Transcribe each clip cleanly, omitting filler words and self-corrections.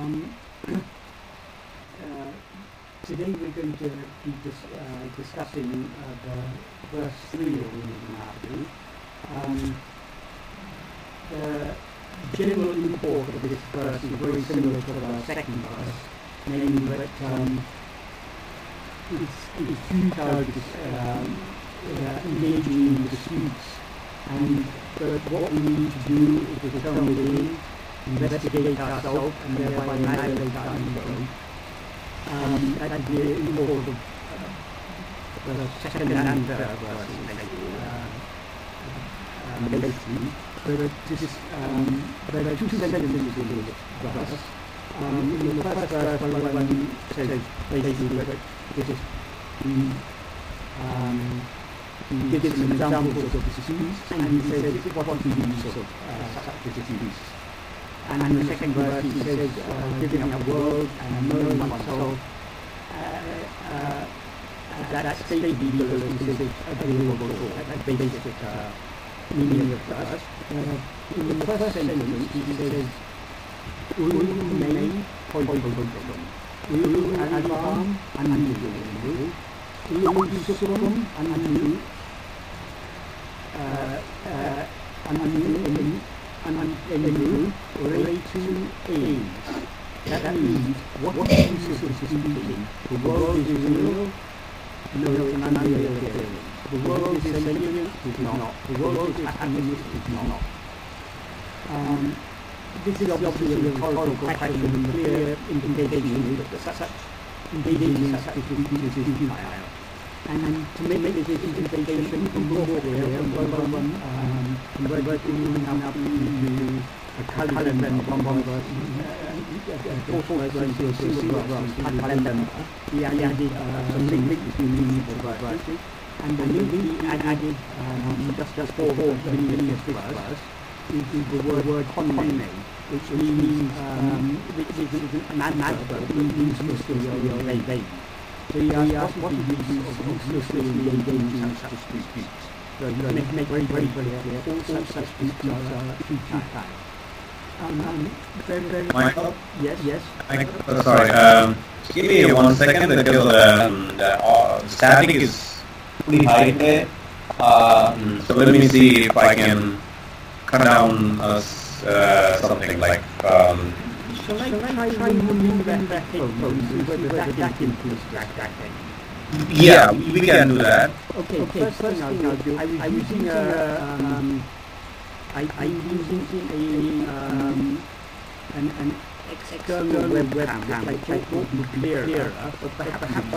Um, Today we're going to be discussing the verse 3 of Uڵḷadu Nāṛpadu. The general import of this verse is very similar to the second verse, namely that it's futile engaging in disputes, and what we need to do is to turn within, investigate ourselves, and thereby annihilate our ego. That's the import of the second and third verses, basically. There are two sentences in this verse. In the first verse, one says basically that this is he gives some examples of disputes, and he says what the use of such disputes. And in the second verse he says living in a world and knowing oneself, that state legal is considered available at basic meaning of the verse. In the first sentence he says ulahumeypoyt, ulahumeypoyt, that means what is disputing? The world is real? No, it's an unreal feeling. The world is sentient? It's not. The world is happiness? It's not. This is obviously a rhetorical question, and the clear implication is that such engaging in such disputes is futile. And to make this implication more clear, one converted now to a calendar from one verse, to a single verse, calendar. He added some link between the verses, and the link he added just for the beginning of this verse is the word taṉṇaiyōrn, which means an adverb, means mostly or vague. So he asked what is the use of mostly engaging in such disputes. So you make very clear, all such disputes are futile. Michael? Yes. Sorry, give me 1 second until the static is pretty high today. So let me see if I can cut down something like... Shall I try moving the headphones whether that improves distracting? Yeah, we can do that. Okay, first thing I'll do, I'm using an external webcam, which I thought would be clearer, but perhaps if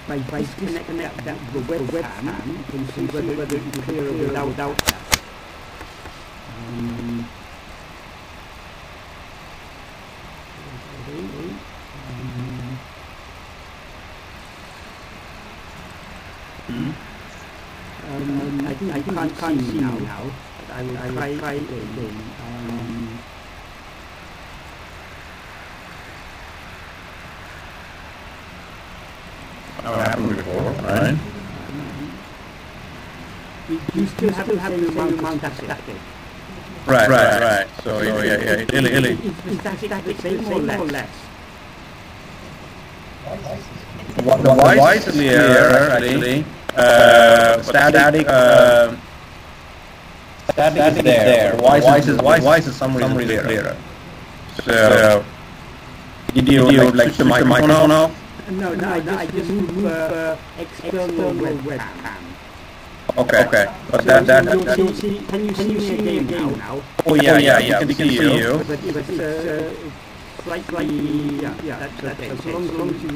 I disconnect the webcam, you can see whether it's clearer without that. I think I can't see now, but I will try again. That happened before, right? You still have the same amount of static. Right. So, yeah, really. Is that static same or less? The voice is clear, actually. Static is there. Voice is some reason clearer. So, did you like switch the microphone off? No, I just move external webcam. Okay. But can you see me again now? Oh yeah, we can see you. But it's slightly, that's okay. So long as you...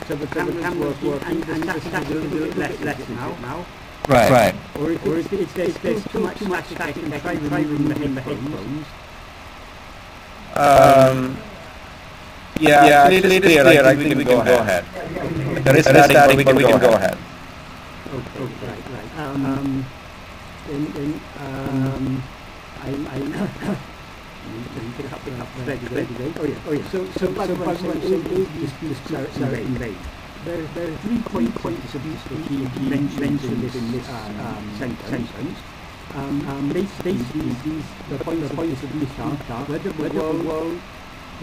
So the camera's working and the static is a little bit less now. Right. Or if there's too much static, then try removing the headphones. Yeah, it is clear. I think we can go ahead. There is static, but we can go ahead. Okay, right. Pick up. Oh yeah. So by the way, there are 3 points of he mentions in this sentence. Basically, the points of this are whether the world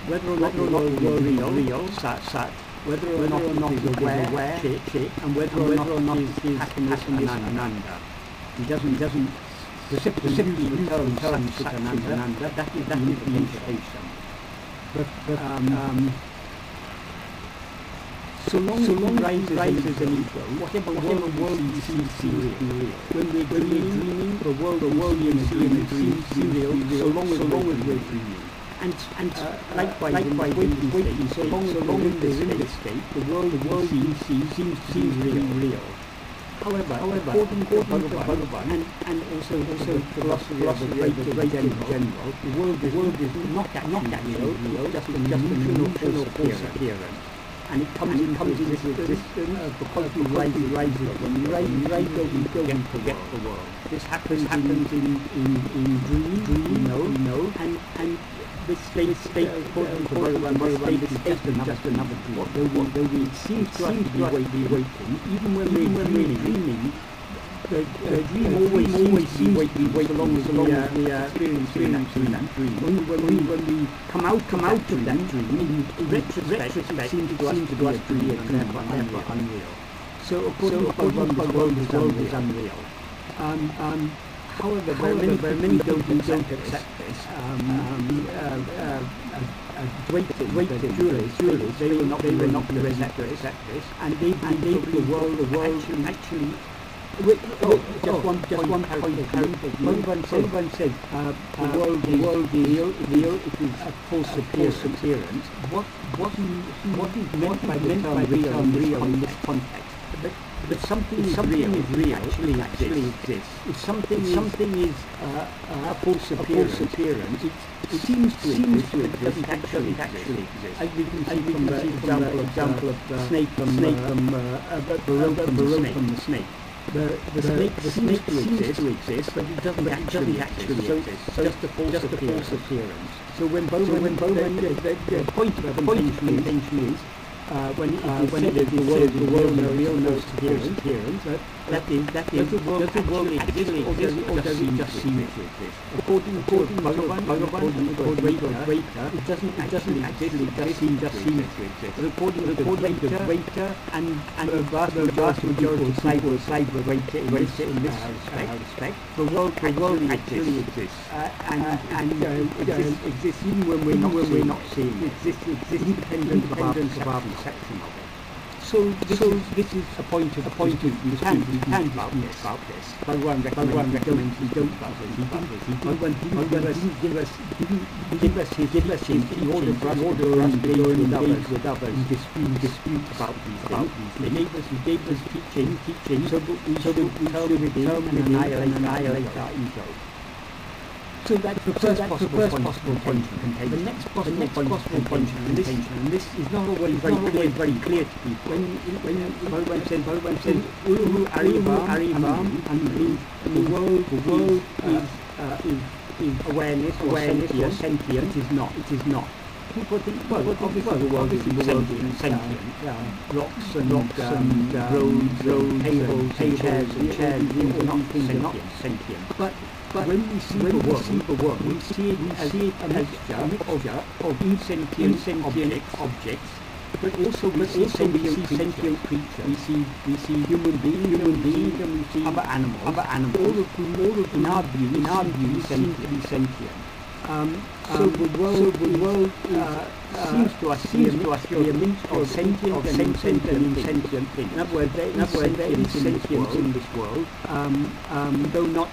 whether or not the world is real, sat, whether or not it is aware, chit, and whether or not it is happiness, ananda. He doesn't specifically use terms such as ananda. That is the implication. But so long rises an ego, whatever world you see real. When we're dreaming, the world you see real, so long as we're dreaming. And likewise in waking state, so long as we're in this state, the world you see seems real. However, according to Bhagavan and also philosophy of the great general, the world is not real, just a neutral force appearance. And it comes into existence because we rise when we rise we forget the world. This happens in dreams, and this state according to Bhagavan, this is just another dream. Though it seems to us to be waking, even when we're dreaming, the dream always seems to be waking so long as we are experiencing that dream. When we come out of that dream, in retrospect, it seems to us to be a dream, but never unreal. So according to Bhagavan, the world is unreal. However, there are many don't accept this. Ḍṟulahusukha, they will not accept this, and they believe the world actually. Just one point. Bhagavan says the world is real. It is a false appearance. What is meant by the term real in this context? But something is real actually exists. If something is a false appearance, it seems to exist, but it doesn't actually exist. As we can see from the example of the snake from the snake. The snake seems to exist, but it doesn't actually exist. So just a false appearance. So when the point of contention is when the world is real, no appearance, that is, does the world actually exist, or does it just seem to exist? According to Bhagavan and Ḍṟuraitte, it doesn't actually exist, it just seems to exist. But according to Ḍṟuraitte and the vast majority side Ḍṟuraitte in this respect, the world actually exists, and exists even when we're not seeing it. Exists independent of our perception of it. So this is a point of we can about this. Bhagavan recommends we don't about this. Bhagavan didn't give us his order for us to go with others in dispute about these things. He gave us teaching so that we should determine and annihilate our ego. So that's the first possible point of contention. The next possible point of contention, and this is not always very clear to people. When Bhagavan says ulahumeypoyt, and the world is awareness or sentient, it is not. People think, well, obviously the world is sentient. Rocks and roads, tables, chairs, are not sentient. But when we see the world, we see it as a mixture of insentient objects, but also we see sentient creatures. We see human beings, and we see other animals. All of whom, in our view, seem to be sentient. So the world seems to us to be a mixture of sentient and insentient things. In other words, there is sentience in this world, though not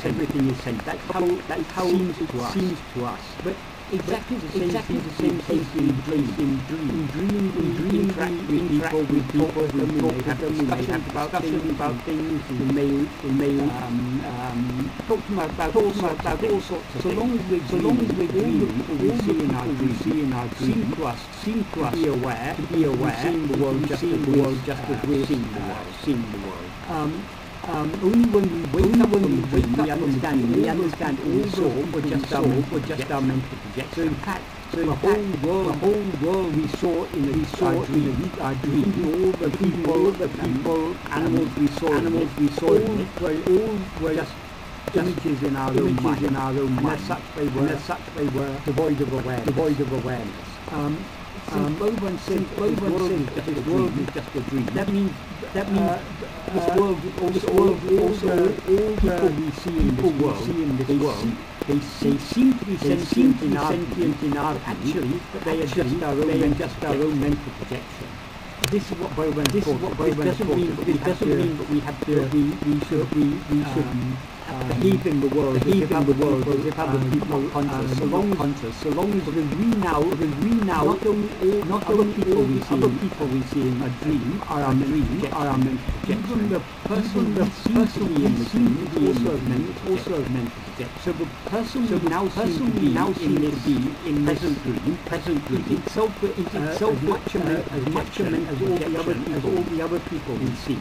everything is sentient. That's how it seems to us. But exactly the same thing in dreaming, interact with people, we may have discussions about things, we may talk about all sorts of things. So long as we're dreaming, all we see in our dream seem to us to be aware, seeing the world just as we're seeing the world. Only when we wake up from the dream, we understand all sorts were just our mental projection. So in fact, the whole world we saw in our dream, all the people, animals we saw in it, all were just images in our own mind, and as such they were devoid of awareness. Bhagavan says this world is just a dream. That means this world also all people we see in this world, they seem to be sentient in our actually, but they are just our own mental projection. This is what Bhagavan taught. It doesn't mean that we should behave in the world as if other people are conscious. So long as we now not all people we see in a dream are our mental projection. Even the person in the dream is also a mental projection. So the person we now seem to be in present dream itself as much a mental as all the other people we see.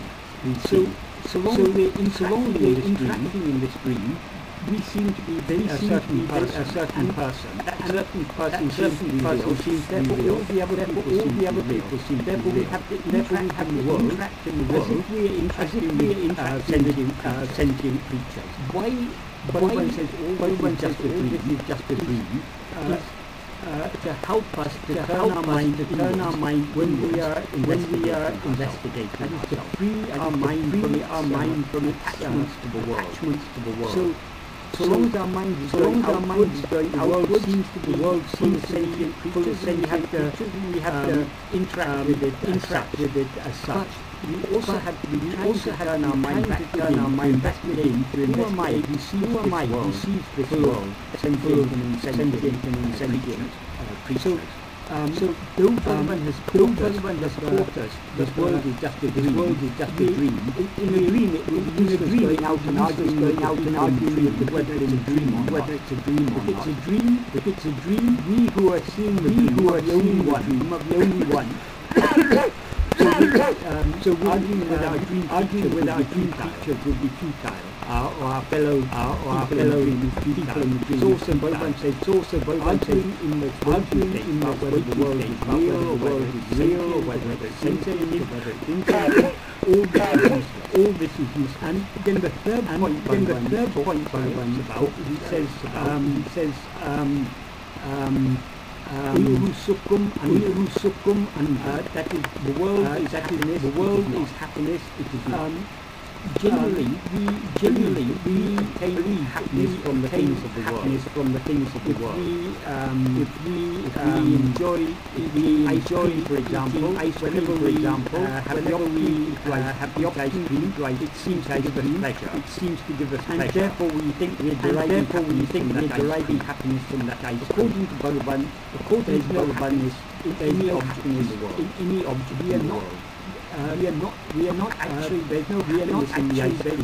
So long as we're interacting in this dream, we seem to be a certain person. That certain person seems to be therefore all the other people seem to be therefore we have to interact in the world as if we're interacting with sentient creatures. Why Bhagavan says all this is just a dream, to help us to turn our mind when we are investigating, that is to free our mind from attachments to the world. So long as our mind is going outwards, the world seems sentient creatures, and we have to interact with it as such. We also have to turn our mind back to investigate. Who am I who sees this world sentient and insentient creatures? So though Bhagavan has taught us this world is just a dream. In a dream, going out and arguing whether it's a dream or not. If it's a dream, we who are seeing the dream are the only one. So arguing with our dream creatures would be futile. Or our fellow people in the dream. It's also Bhagavan says arguing in the whether the world is real or whether it's sensitive, whether it's intelligent. All this is useful. And then the third point Bhagavan is about, he says ulahumeypoyt, and that is the world is happiness. It is generally we obtain happiness from the things of the world. If we enjoy ice cream, for example, whenever we have the opportunity, it seems to give us pleasure. And therefore we think we're deriving happiness from that ice cream. According to Bhagavan, is any object in the world. We are not actually, there's no happiness in the ice cream.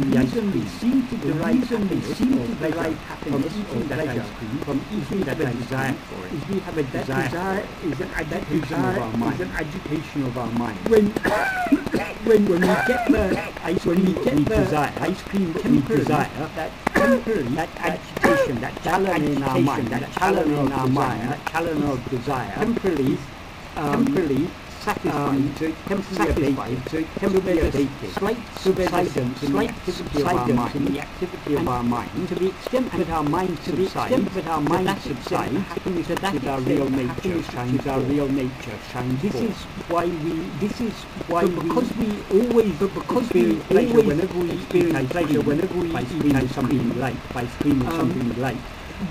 The reason we seem to derive happiness from eating that ice cream, from eating that desire for it, is we have a desire, is an agitation of our mind. When we get the ice cream that we desire, that agitation, that chalana in our mind, that chalana of desire, temporarily satisfied, temporarily abated, slight subsidence in the activity of our mind, to the extent that our mind subsides, happiness is our real nature shines. This is why because we always experience pleasure whenever we eat something we like, by screaming something we like.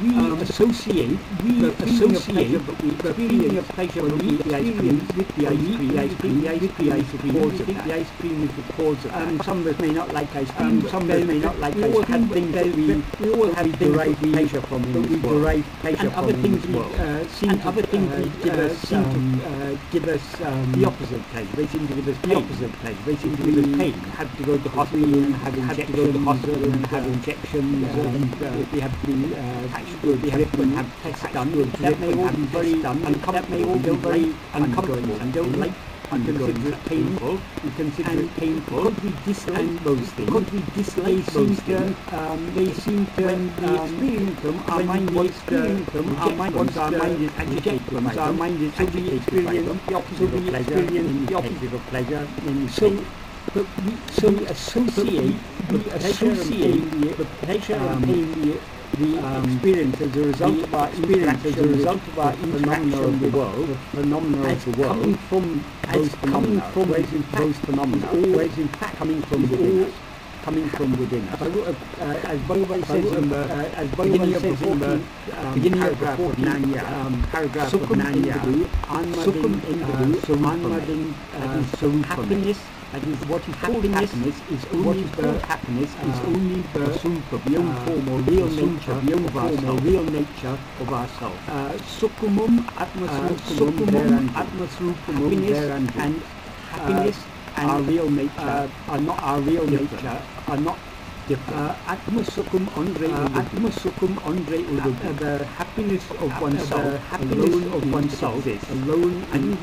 We associate the feeling of pleasure when we eat the ice cream with the ice cream. The ice cream is the cause of that. Some of us may not like ice cream, some of us may not like ice cream, but we all have derived pleasure from in this world. And other things give us the opposite pleasure. They seem to give us the opposite pleasure. They seem to give us pain. Have to go to hospital and have injections, and we have to we have tests done. That may all be very uncomfortable and don't like. We consider it painful. Because we dislike those things. Because we dislike those things. They seem to, when we experience them, our mind is agitated. Our mind is agitated. We experience the opposite of pleasure. But we associate the pleasure and pain, the experience as a result of our interaction with the world, the phenomena of the world, coming from those phenomena, always in fact coming from within us. Coming from within us. As Bhagavan says in the beginning of paragraph of Nāṇaṭṭa, happiness, that is what is called happiness, is only the beyond form or real nature, real nature of ourselves. Sukhamum, Atma-srupamum, and happiness and our real nature are not different. Atma-sukham Andre the happiness of oneself, alone and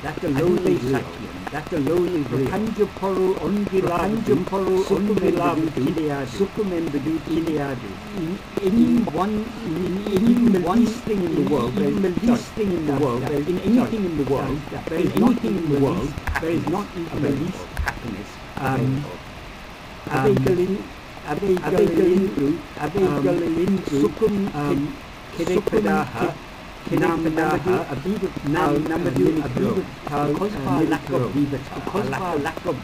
that alone is real. Panjaparu in one thing in the world, there is anything in the world, there is not even the least happiness. Abhigalin sukum kedekadaha because of our lack of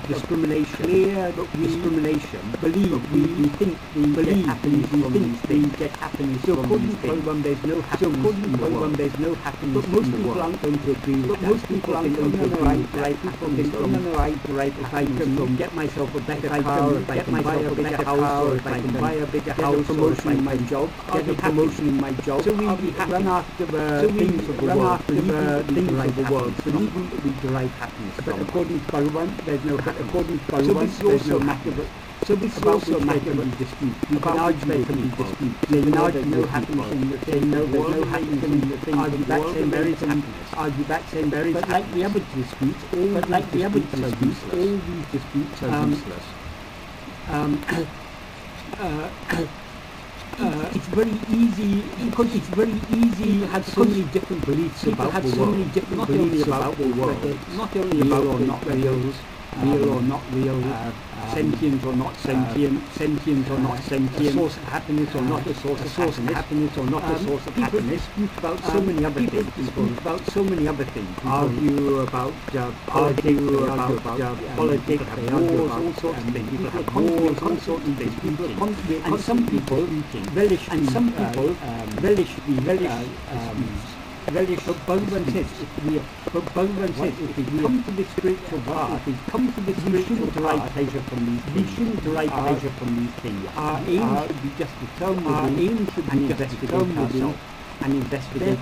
discrimination, we think we get happiness from these things. There's no happiness. But most people aren't going to agree with that. Most people aren't going to agree. If I can get myself a better car, if I can buy a better house, or if I can buy a bigger house, promotion in my job, get a promotion in my job. So we run after the things of the world, believing that we derive happiness. But according to Bhagavan, there's no happiness. So this is also a matter of dispute. You can argue no happiness in the thing, there's no happiness in the thing, argue back saying there is happiness. But like the other disputes, all these disputes are useless. It's very easy because it's very easy to have so many different beliefs about the world. Not only about not real or not real, sentient or not sentient, a source of happiness or not a source of happiness, or not a source of happiness. Dispute about so many other things. Argue about politics, wars, all sorts of things. People have all sorts of things. And some people relish but Bhagavan says, if we come to this spiritual path, we shouldn't derive pleasure from these things. Our aim should be just to tell and investigate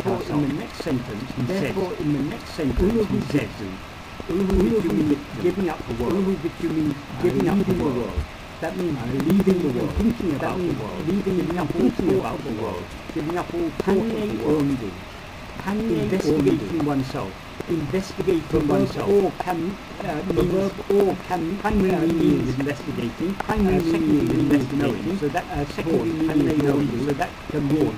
ourselves. In the next sentence, he says, giving up the world. That means leaving the world, thinking about the world, giving up all taṉṇaiyōrn. Investigating oneself. Or can primary means investigating. Primary means investigating. So that secondary means so that can mean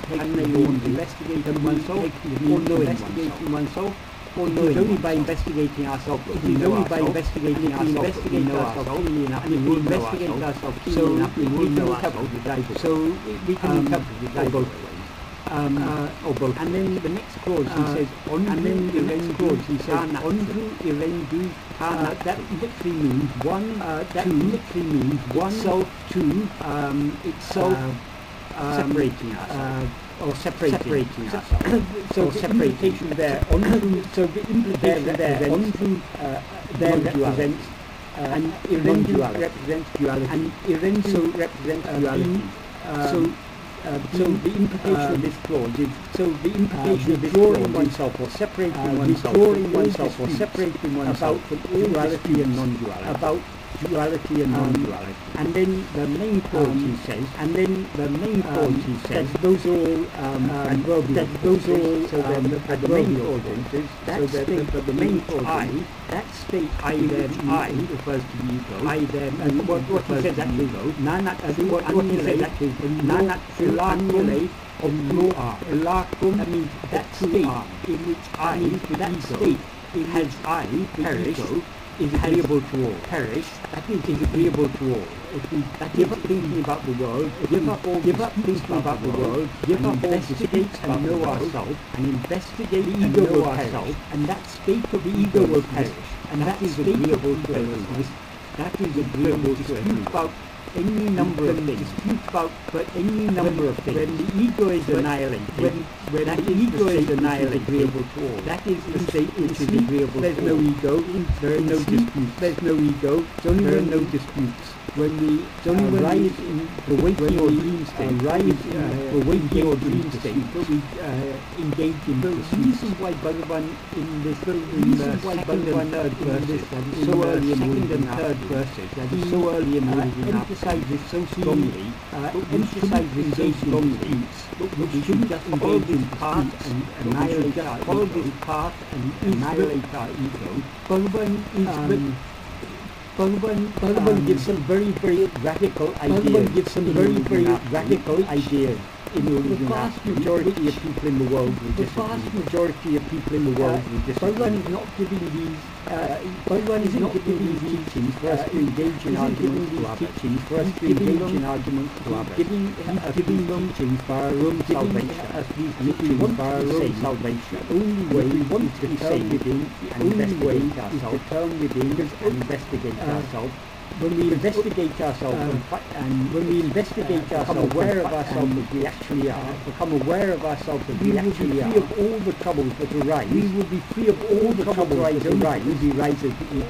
investigating oneself, or investigating oneself. Or knowing only by investigating ourselves. It is only by investigating ourselves that we know ourselves keenly enough. And if we investigate ourselves keenly enough, we can interpret it either. So we can interpret it either both ways. Or both. And then the next clause he says, that literally means one, itself, separating ourselves. Or separating ourselves. So separation there, so the implication there, there represents and non-duality. Represents duality. And Irendu represents duality. So the implication of this clause is withdrawing oneself or separating oneself from duality and non-duality. About duality and non-duality. And then the main clause he says, those are all the main clauses. The main clause, that state I refers to the ego. And what he says actually, ṇulahuviṭṭut of no are. That means that state in which that state has perished, is agreeable to all. Perish, that is agreeable to all. If we give up thinking about the world, give up thinking about the world, give up investigate and know ourselves, and investigate the ego will perish, and that state of the ego will perish, and that is agreeable to everyone. That is agreeable to everyone. About any number of things, about any number of things. When the ego is annihilated, when that ego is annihilated, agreeable to all. That is the state which is agreeable to all. There's no ego, there are no disputes. There's no ego, there are no disputes. When we rise in the waking or dream state, the waking or dream state, we engage in the reason why Bhagavan in this, second and third verses, so early in second and third verses, that is so early in emphasizes so strongly, emphasizes so strongly, we shouldn't just follow this path and annihilate our follow this path and annihilate our ego. Bhagavan is Bhagavan gives some very, very radical ideas. Bhagavan gives some very, very radical ideas. The vast majority of people in the world will disagree. The vast majority of people in the world will disagree. Bhagavan is not giving these. Bhagavan is not giving these teachings for us to engage in arguments to others. Teachings for us to engage in arguments to others. Giving them teachings for our own salvation. Us these teachings for our own salvation. The only way we want to turn within and investigate ourselves. Turn within and investigate ourselves. When we investigate ourselves and when we investigate ourselves, become aware of ourselves as we actually are, become aware of ourselves as we actually are, we will be free of all the troubles that arise. We will be free of all the troubles that arise.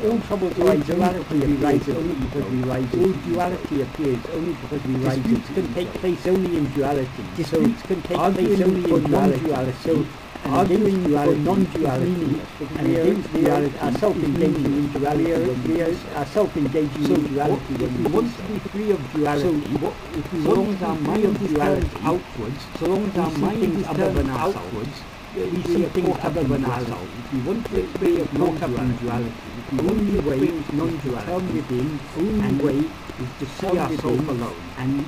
All troubles arise only because we rise. All duality appears only because we rise. Disputes can take place only in duality. Disputes can take place only in non-duality. So arguing for non-duality and against duality, our self-engaging in duality, our self-engaging in duality. If we want to be free of duality, if we want our mind of duality outwards, so long as our mind is other than outwards, we see things other than ourselves. If we want to be free of non-duality, the only way is non-duality. Turn within, only way is to see ourselves alone and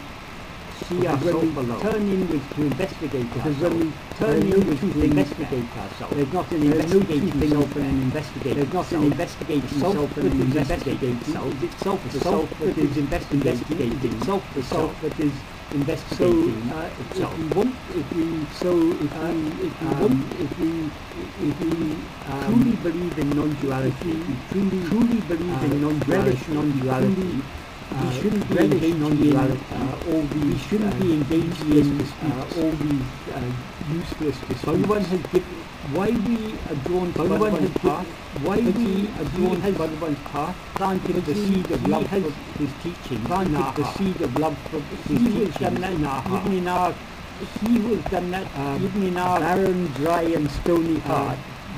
see ourselves alone. Turn inwards to investigate ourselves. When we turn inwards to investigate ourselves, there's not an investigating self and an investigating. There's not an investigating self and an investigating self. It's self the self that is investigating. Self the self that is investigating itself. If we truly believe in non-duality, truly believe in non-duality, we shouldn't be engaging in we shouldn't be engaging in all these useless disputes. Bhagavan has given why we are drawn to Bhagavan's path, why we are drawn to Bhagavan's path, planted the seed of love for his teaching, planted the seed of love for his teaching, he who has done that even in our barren, dry and stony heart.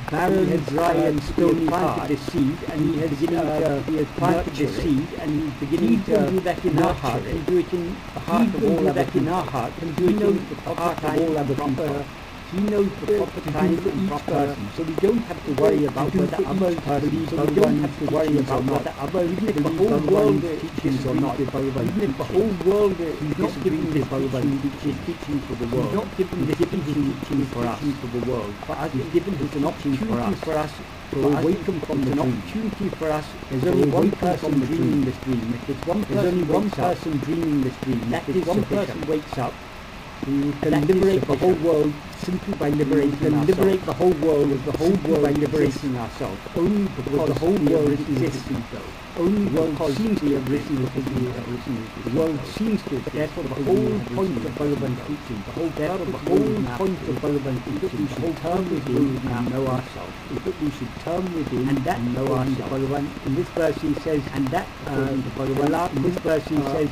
Barren, dry and stony heart, the seed, and he has planted the seed, and he's beginning to do that in our heart, and do it in the heart of all other people. In our heart, and do it in the heart of all other people. He knows the proper time for each person, so we don't have to worry about whether others believe, so we don't have to worry about whether others believe the whole world teaches or not. Even if the whole world is not giving this teaching for the world, not giving this teaching for us, for the world. For us, it's given as an opportunity for us to awaken from the opportunity for us. There's only one person dreaming this dream. If there's only one person dreaming this dream, that is one person wakes up. We can liberate the whole world simply by liberating ourselves. Liberate the whole world with the whole world by liberating ourselves. Only because the whole world exists. Only because seems to have risen the world seems to. Therefore, the whole point of Bhagavan's teaching, the whole point of Bhagavan's teaching, the whole turn within and know ourselves. Is that we should turn within and that know ourselves. In this verse he says, and that in this verse he says,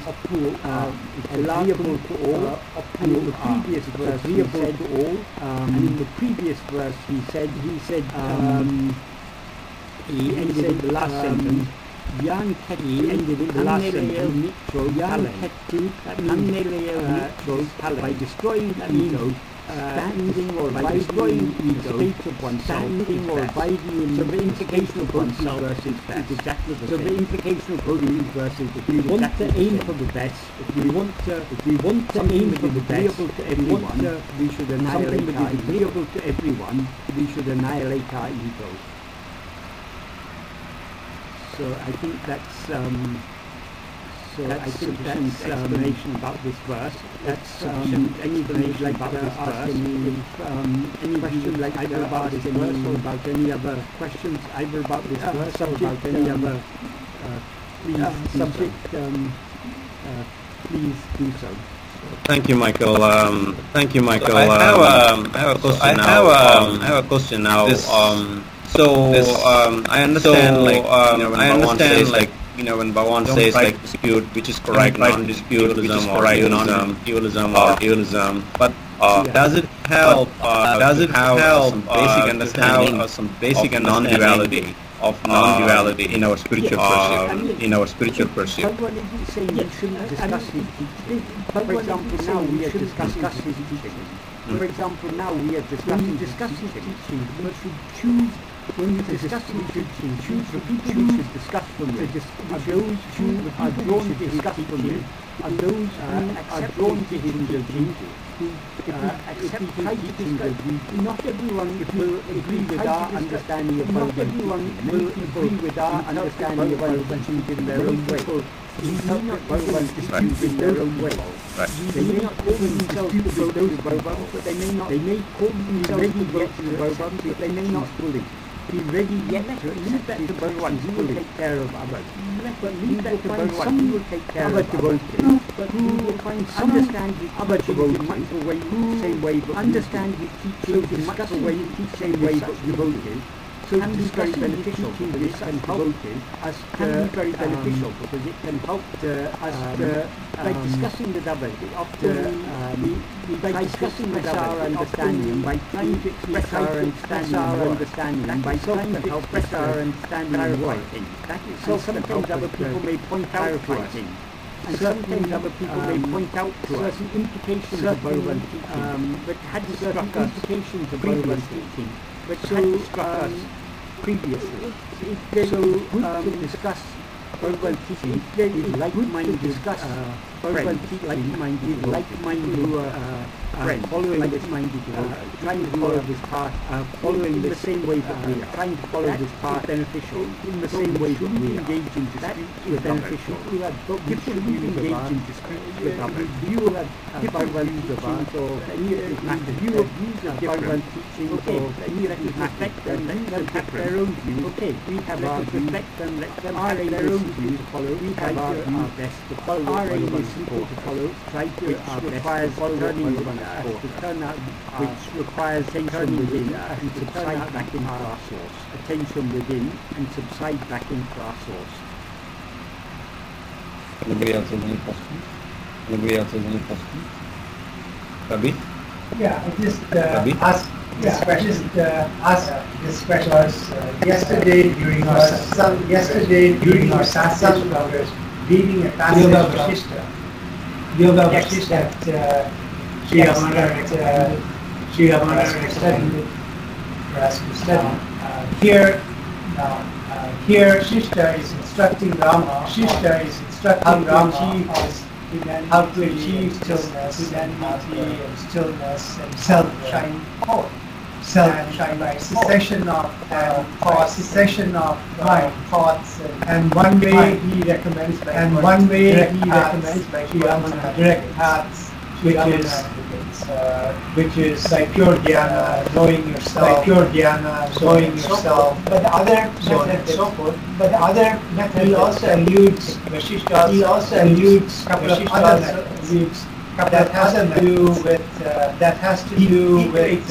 agreeable to all. And in the previous verse he said all. And in the previous verse he said he ended in the last sentence. Yang Keti ended in the last sentence. Yang Keti by destroying the ego, standing or by destroying the state of oneself, standing or abiding in the implication of oneself versus that. Exactly the same. So the implication of both these verses, if we want to aim for the best, if we want to aim for the best, to everyone, we should annihilate our agreeable to everyone, we should annihilate our ego. So I think that's explanation about this verse. That's any explanation about this verse. Any question like either about this verse or about any other questions either about this verse or about any other subject, please do so. Thank you, Michael. Thank you, Michael. I have a question now. I have a question now. I understand, when Bhagavan says like dispute which is correct, non-dispute, which is correct, non-dualism or dualism. But does it help? Does it have some basic understanding or some basic non-duality of non-duality in our spiritual pursuit? In our spiritual pursuit. Bhagavan isn't saying you shouldn't discuss his teaching. For example, now we are discussing his teaching. For example, now we are discussing his teaching. You should choose. When you discuss his teaching, choose the people you should discuss from it. Those who are drawn to his teaching, are those who are drawn to his teaching, who accept his teaching. Not everyone will agree with our understanding of Bhagavan. Not everyone will agree with our understanding of Bhagavan in their own way. We know that Bhagavan disputes in their own way. They may not call themselves to Bhagavan, but they may call themselves to Bhagavan, but they may not fully be ready yet to accept that Bhagavan will take care of others. But leave that to Bhagavan, he will take care of devotees. But who will find some understand his other devotees much the way, same way, but understand his teaching much the way, same way, but devotees. So can be very beneficial because it can help us very beneficial because it can help us by discussing with others. By discussing with our understanding, by trying to express our understanding, and by trying to express our understanding in writing. So sometimes other people may point out to us. And sometimes other people may point out to us certain implications of Bhagavan teaching, but hadn't struck us implications of Bhagavan teaching, but hadn't struck us previously. It's so good to discuss Bhagavan teaching with like-minded Bhagavan teaching, like-minded friends, following like-minded, trying to follow this path, following the same way that we are, trying to follow this path beneficial in the same way that we engage in disputes with beneficial. But we should engage in disputes with others. You will have Bhagavan teachings or any view of Bhagavan teachings or any respect them, let them have their own view. Okay, we have our respect them, let them have their own view to follow. We have our best to follow. Our aim is simple to follow. Try to requires turning to turn out, which requires turning within and subside back into our source. Attention within and subside back into our source. Anybody else has any questions? Anybody else has any questions? Rabi? Yeah, I just ask this question. Yesterday during our satsang, I was reading a passage of Yoga Vasishtha that Sri Ramana studied for us to study. Here Shishta is instructing Rama. How to achieve stillness, equanimity, and stillness, and self-shining forth. Self-shining cessation of mind, thoughts, and one way he recommends, like Sri Ramana, direct paths, which is like pure dhyana, knowing yourself, But the other method, so forth. But the other method, he also alludes couple of other methods that has to do with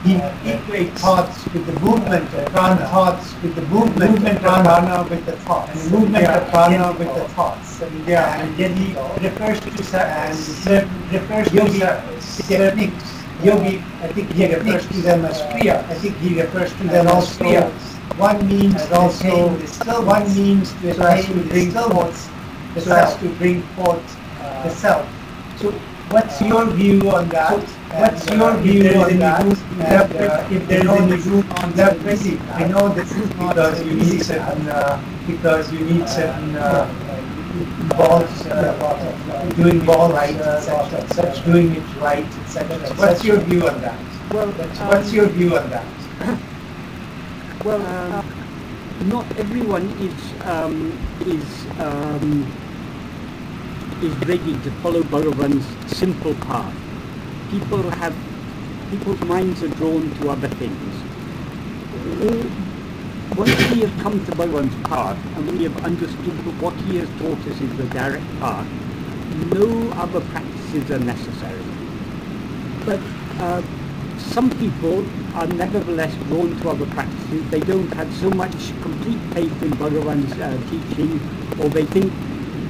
he equates thoughts with the movement of prana, prana with the thoughts, and movement of prana with the thoughts. And then he refers to yogi. I think he refers to them as kriya. One means to bring forth the self. So what's your view on that? If there is any room on that, I know this is because you need certain balls, doing ball right, etc. Doing it right, etc. What's your view on that? not everyone is ready to follow Bhagavan's simple path. People's minds are drawn to other things. Once we have come to Bhagavan's path and we have understood that what he has taught us is the direct path, no other practices are necessary. But some people are nevertheless drawn to other practices. They don't have so much complete faith in Bhagavan's teaching, or they think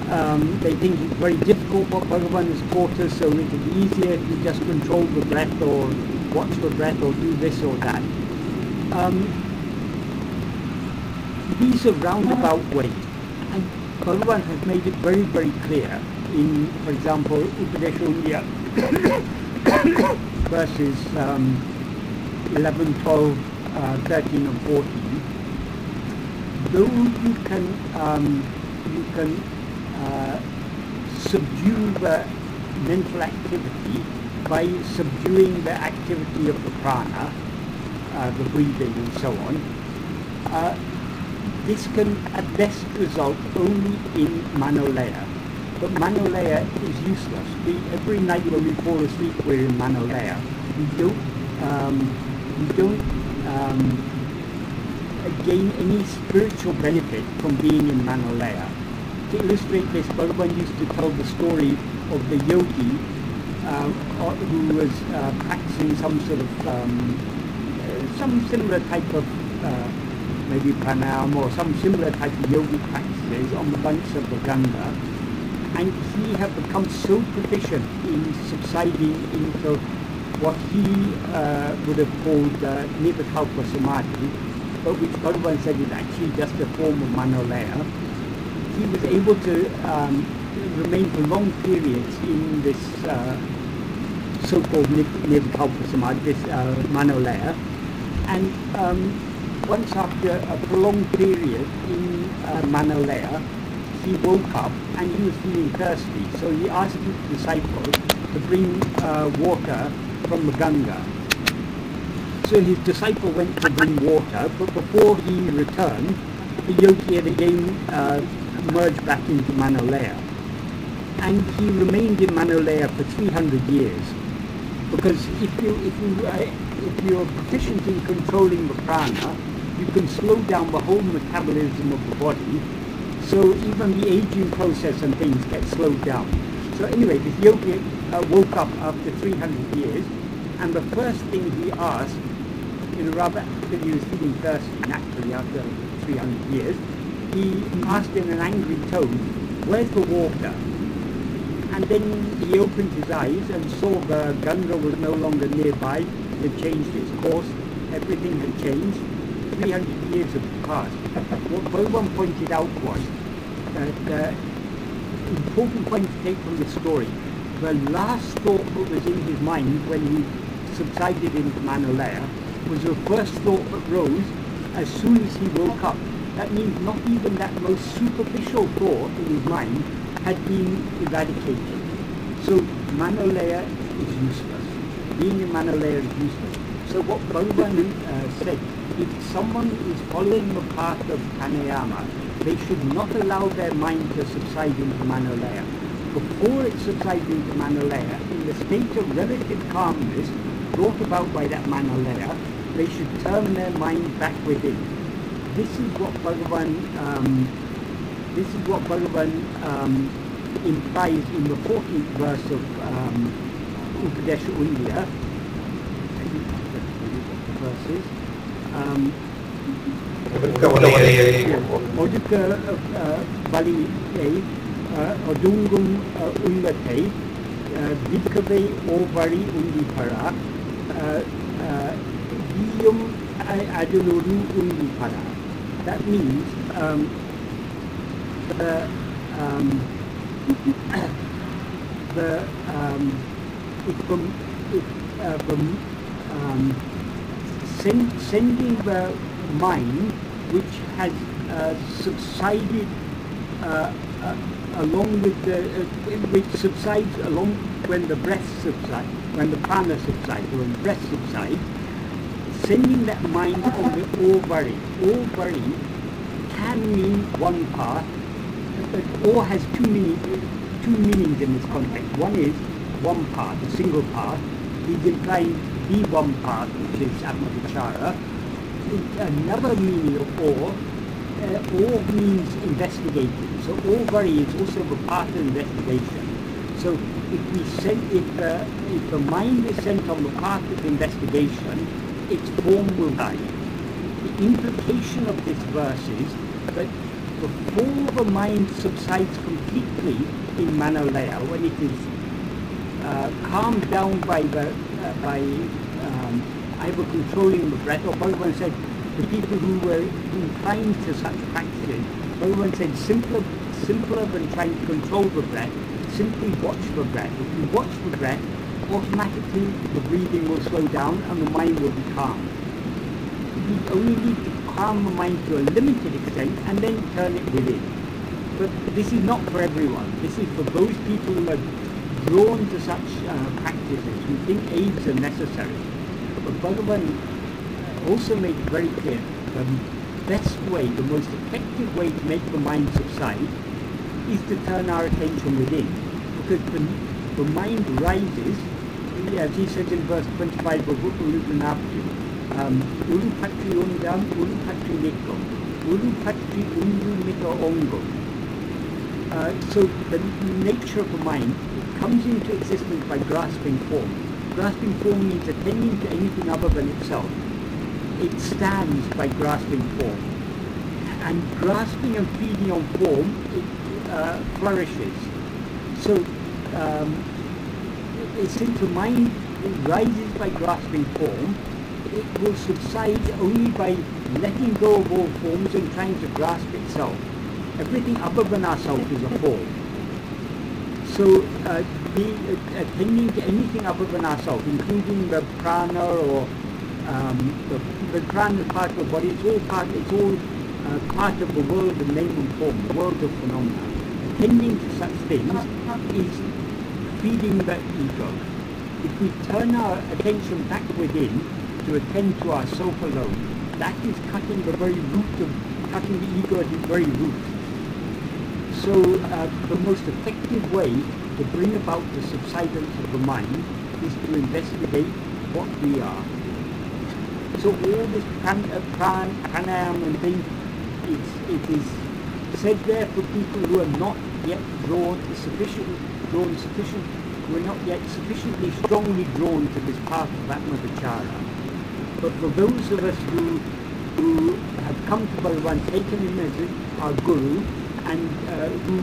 it's very difficult what Bhagavan has taught us, so it is easier if you just control the breath or watch the breath or do this or that. These are roundabout ways, and Bhagavan has made it very, very clear in, for example, Upadesha verses 11, 12, 13 and 14. Though you can subdue the mental activity by subduing the activity of the prana, the breathing and so on, this can at best result only in manolaya. But manolaya is useless. Every night when we fall asleep we're in manolaya. We don't gain any spiritual benefit from being in manolaya. To illustrate this, Bhagavan used to tell the story of the yogi who was practicing some sort of some similar type of maybe pranayama or some similar type of yogic practices on the banks of the Ganga, and he had become so proficient in subsiding into what he would have called nirvikalpa samadhi, but which Bhagavan said is actually just a form of manolaya. He was able to remain for long periods in this so-called nirvikalpa samadhi, this manolaya, and once after a prolonged period in manolaya, he woke up and he was feeling thirsty, so he asked his disciple to bring water from the Ganga. So his disciple went to bring water, but before he returned, the yogi had again merged back into manolaya, and he remained in manolaya for 300 years. Because if you're proficient in controlling the prana, you can slow down the whole metabolism of the body, so even the aging process and things get slowed down. So anyway, this yogi woke up after 300 years, and the first thing he asked, rather because he was feeling thirsty naturally after 300 years, he asked in an angry tone, "Where's the water?" And then he opened his eyes and saw the Ganga was no longer nearby. It had changed its course, everything had changed. 300 years had passed. What Bhagavan pointed out was that the important point to take from the story, the last thought that was in his mind when he subsided into manolaya was the first thought that rose as soon as he woke up. That means not even that most superficial thought in his mind had been eradicated. So manolaya is useless. Being in manolaya is useless. So what Bhagavan said, if someone is following the path of pranayama, they should not allow their mind to subside into manolaya. Before it subsides into manolaya, in the state of relative calmness brought about by that manolaya, they should turn their mind back within. This is what Bhagavan implies in the 14th verse of Upadesha Undya. Verses. Odika Bali Odungum Ullate Dikave Ovari Undipara Diyum Adunuru Undipara. That means sending the mind, which has subsided along with which subsides along when the breath subsides, when the prana subsides, or when the breath subsides, sending that mind on the ovari. Ovari can mean one path, but or has two meanings in this context. One is one path, a single path, is implying the one path, which is Atma-vichara. Another meaning of or means investigating. So or is also a path of investigation. So if the mind is sent on the path of investigation, its form will die. The implication of this verse is that before the mind subsides completely in maṇḍṟeṇ, when it is calmed down by either controlling the breath, or Bhagavan said the people who were inclined to such practices, Bhagavan said simpler than trying to control the breath, simply watch the breath. If you watch the breath, automatically the breathing will slow down and the mind will be calm. You only need to calm the mind to a limited extent and then turn it within. But this is not for everyone. This is for those people who are drawn to such practices, who think aids are necessary. But Bhagavan also made it very clear the best way, the most effective way to make the mind subside is to turn our attention within. Because the mind rises, as he says in verse 25 of Uڵḷadu Nāṛpadu, ulahumeypoyt ulahumeypoyt nikko, ulahumeypoyt ongo. So the nature of the mind comes into existence by grasping form. Grasping form means attending to anything other than itself. It stands by grasping form. And grasping and feeding on form, it flourishes. So since the mind rises by grasping form, it will subside only by letting go of all forms and trying to grasp itself. Everything other than ourselves is a form. So attending to anything other than ourselves, including the prana or the prana is part of the body, it's all part of the world of name and form, the world of phenomena. Attending to such things is feeding the ego. If we turn our attention back within to attend to ourself alone, that is cutting the ego at its very root. So the most effective way to bring about the subsidence of the mind is to investigate what we are. So all this pranayama and things, it is said there for people who are not yet who are not yet sufficiently strongly drawn to this path of Atma-vichara. But for those of us who have come to Bhagavan, taken him as our guru, and who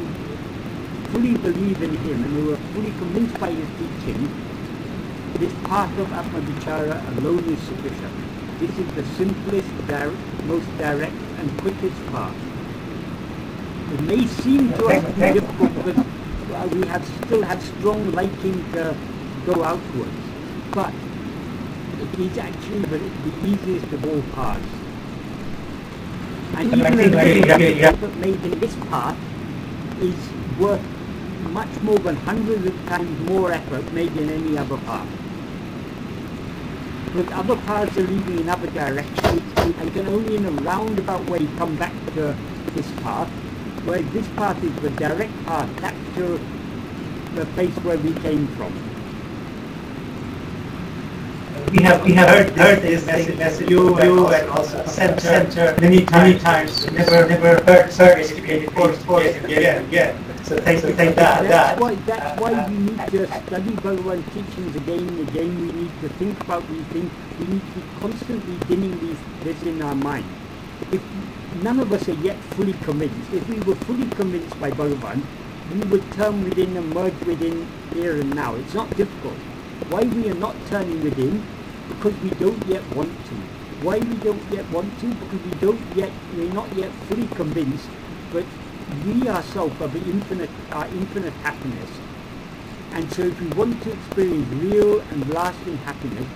fully believe in him and who are fully convinced by his teaching, this path of Atma-vichara alone is sufficient. This is the simplest, most direct and quickest path. It may seem to us to be difficult because we still have strong liking to go outwards, but it is actually the easiest of all paths. And even the effort made in this path is worth much more than hundreds of times more effort made in any other path. Because other paths are leading in other directions, and can only in a roundabout way come back to this path, whereas this path is the direct path back to the place where we came from. We have heard this message you and also center many times. Never heard educated again. So thank that. That's why we need to study Bhagavan's teachings again and again. We need to think about these things. We need to be constantly dinning this in our mind. If none of us are yet fully convinced, if we were fully convinced by Bhagavan, we would turn within and merge within here and now. It's not difficult. Why we are not turning within? Because we don't yet want to. Why we don't yet want to? Because we're not yet fully convinced that we ourselves are our infinite happiness. And so if we want to experience real and lasting happiness,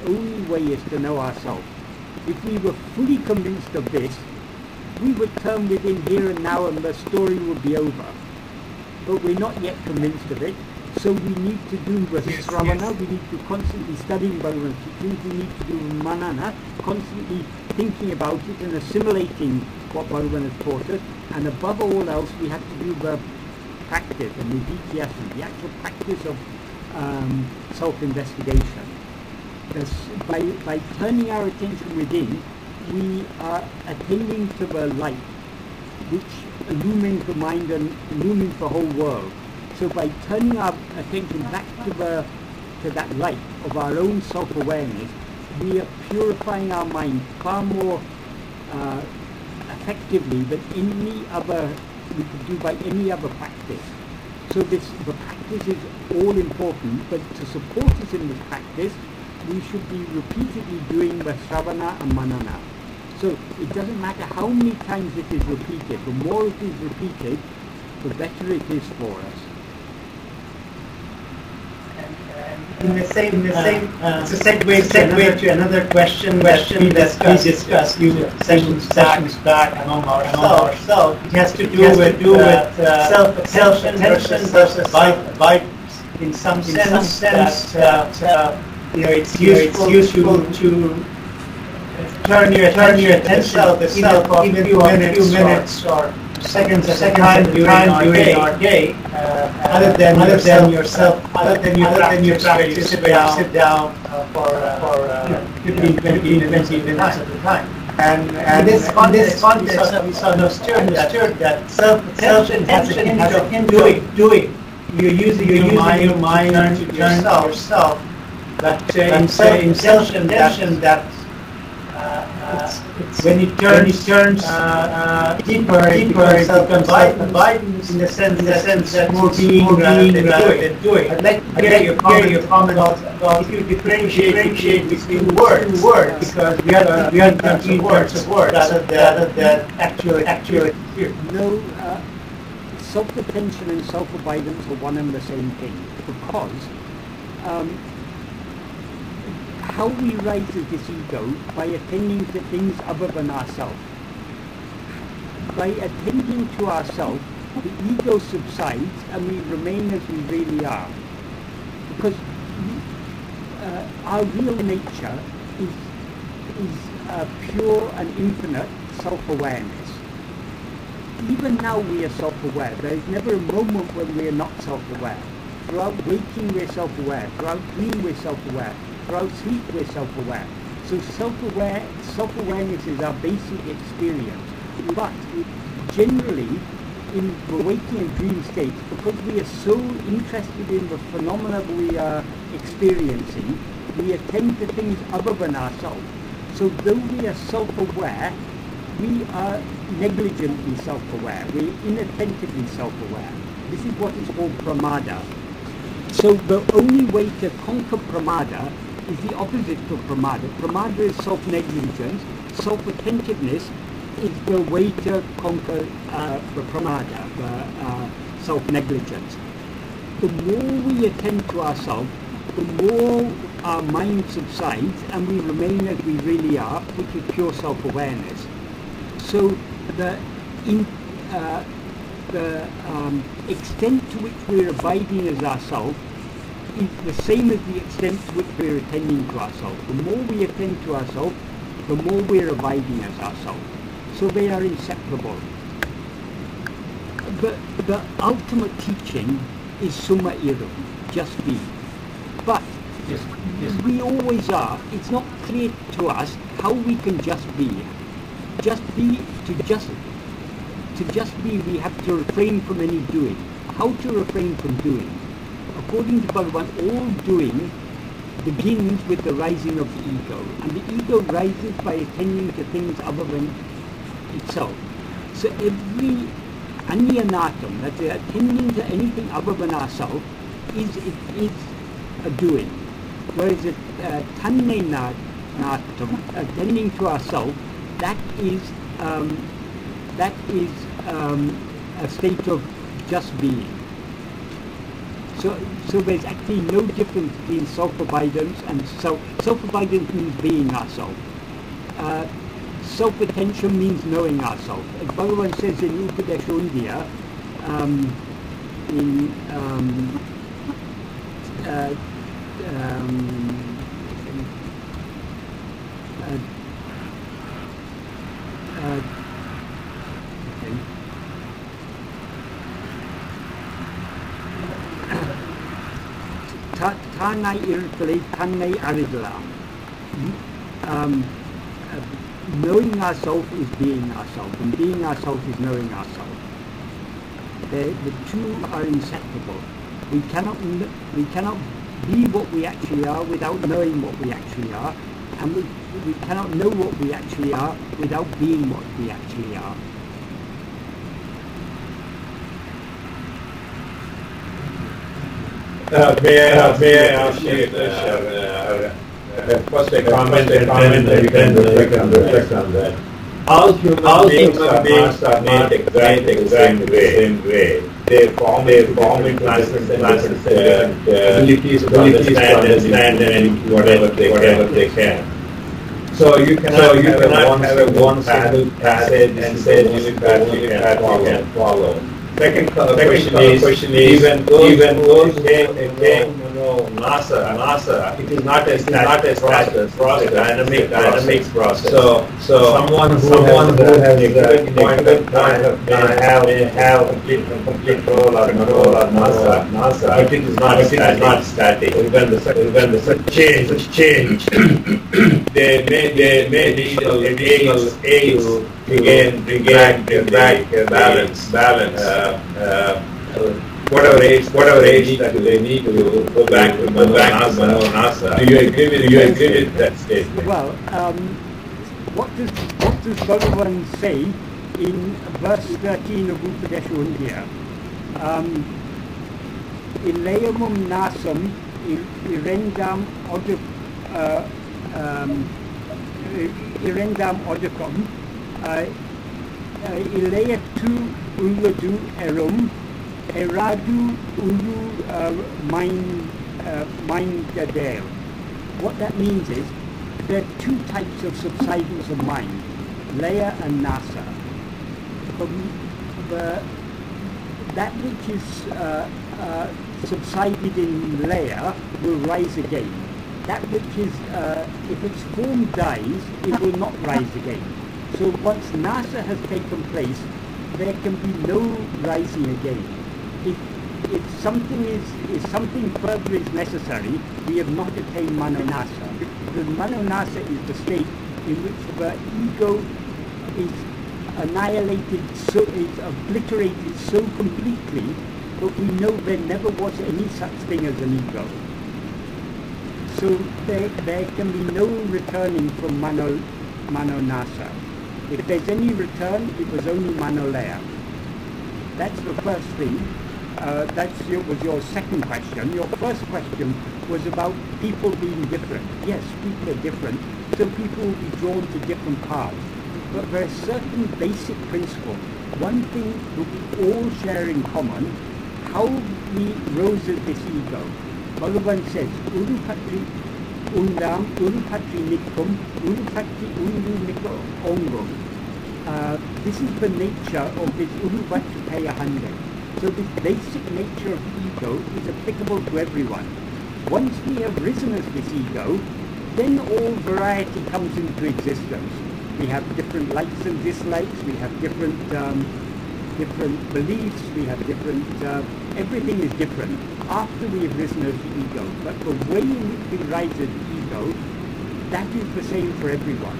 the only way is to know ourselves. If we were fully convinced of this, we would turn within here and now and the story would be over. But we're not yet convinced of it, So we need to do Sravana, we need to constantly study Bhagavan's teachings, we need to do Manana, constantly thinking about it and assimilating what Bhagavan has taught us, and above all else we have to do the practice and the actual practice of self-investigation. By turning our attention within, we are attending to the light which illumines the mind and illumines the whole world. So by turning our attention back to that light of our own self-awareness, we are purifying our mind far more effectively than any other we could do by any other practice. So the practice is all important, but to support us in this practice, we should be repeatedly doing the Sravana and Manana. So it doesn't matter how many times it is repeated, the more it is repeated, the better it is for us. In the same, it's a segue to another question that we discussed few sessions back among ourselves. It has to do with self-attention versus avoidance. In some sense, that it's useful to turn your attention to self even a few minutes or seconds at a time during our day, other than yourself, other than your practice, sit down for 15, 20 minutes at a time. And in this context, we saw that self-attention has a hint of doing. You're using your mind to turn yourself, but in self-attention that when it turns deeper, it becomes avoidance in the sense that more being rather than doing. I'd like to hear your comment about if you differentiate between words, because we are talking words of words rather than actual experience. No, self-attention and self-avoidance are one and the same thing, because how we rise as this ego by attending to things other than ourselves. By attending to ourselves, the ego subsides and we remain as we really are. Because our real nature is pure and infinite self-awareness. Even now we are self-aware. There is never a moment when we are not self-aware. Throughout waking we're self-aware. Throughout dream we're self-aware. Throughout sleep we're self-aware. So self-awareness is our basic experience. But generally, in the waking and dream states, because we are so interested in the phenomena we are experiencing, we attend to things other than ourselves. So though we are self-aware, we are negligently self-aware. We're inattentively self-aware. This is what is called pramada. So the only way to conquer pramada is the opposite to pramada. Pramada is self-negligence. Self-attentiveness is the way to conquer the pramada, the self-negligence. The more we attend to ourselves, the more our mind subsides and we remain as we really are, which is pure self-awareness. So the extent to which we're abiding as ourselves is the same as the extent to which we're attending to ourselves. The more we attend to ourselves, the more we're abiding as ourselves. So they are inseparable. The ultimate teaching is summa irum, just be. But we always are. It's not clear to us how we can just be. To just be, we have to refrain from any doing. How to refrain from doing? According to Bhagavan, all doing begins with the rising of the ego. And the ego rises by attending to things other than itself. So every anyanatam, that is attending to anything other than ourselves, is a doing. Whereas taṉṇaiyōrn, attending to ourselves, that is a state of just being. So there's actually no difference between self-abidance and self-abidance means being ourselves. Self-attention means knowing ourselves. As Bhagavan says in Upadeshondya, Knowing ourselves is being ourselves, and being ourselves is knowing ourselves. The two are inseparable. We cannot be what we actually are without knowing what we actually are, and we cannot know what we actually are without being what we actually are. May I ask you first a comment and then you can reflect on that. All human beings are not exactly the same way. They form different abilities to understand and whatever they can. So you cannot have one single passage and say you can follow. Second question is even those who came NASA, it is not a process, dynamic process. So someone who has a good point of time may have complete control or NASA, but it is not static. When the change, they may need additional aids to bring back balance. Whatever age that they need to go back to NASA. Do you agree with that statement? Well, what does Bhagavan say in verse 13 of Upadesha? Ilayamum nasam irendam odakam ilayatu uڵḷadu erum eradu maṉḍṟeṉ. What that means is there are two types of subsidence of mind, Laya and Nasa. That which is subsided in Laya will rise again. That which is, if its form dies, it will not rise again. So once Nasa has taken place, there can be no rising again. If something further is necessary, we have not attained manonasa. Because manonasa is the state in which the ego is annihilated, so is obliterated so completely that we know there never was any such thing as an ego. So there can be no returning from manonasa. If there's any return, it was only manolaya. That's the first thing. That was your second question. Your first question was about people being different. Yes, people are different, so people will be drawn to different paths. But there are certain basic principles. One thing that we all share in common, how we rose as this ego. Bhagavan says, Urupatri undam, Urupatri nikum, Urupatri undu nikko ongum. This is the nature of this ulahumeypoyt. So this basic nature of ego is applicable to everyone. Once we have risen as this ego, then all variety comes into existence. We have different likes and dislikes, we have different beliefs, we have different, everything is different after we have risen as the ego. But the way in which we rise as the ego, that is the same for everyone.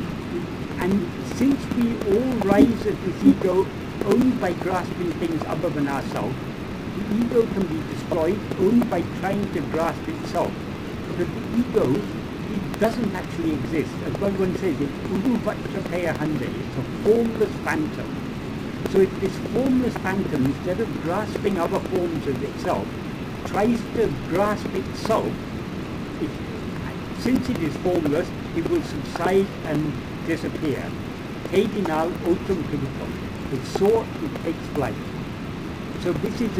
And since we all rise as this ego only by grasping things other than ourselves, the ego can be destroyed only by trying to grasp itself. But the ego, it doesn't actually exist. As Bhagavan says, it's a formless phantom. So if this formless phantom, instead of grasping other forms of itself, tries to grasp itself, since it is formless, it will subside and disappear. Hedinal otum pivitum. It's sought, it takes flight. So this is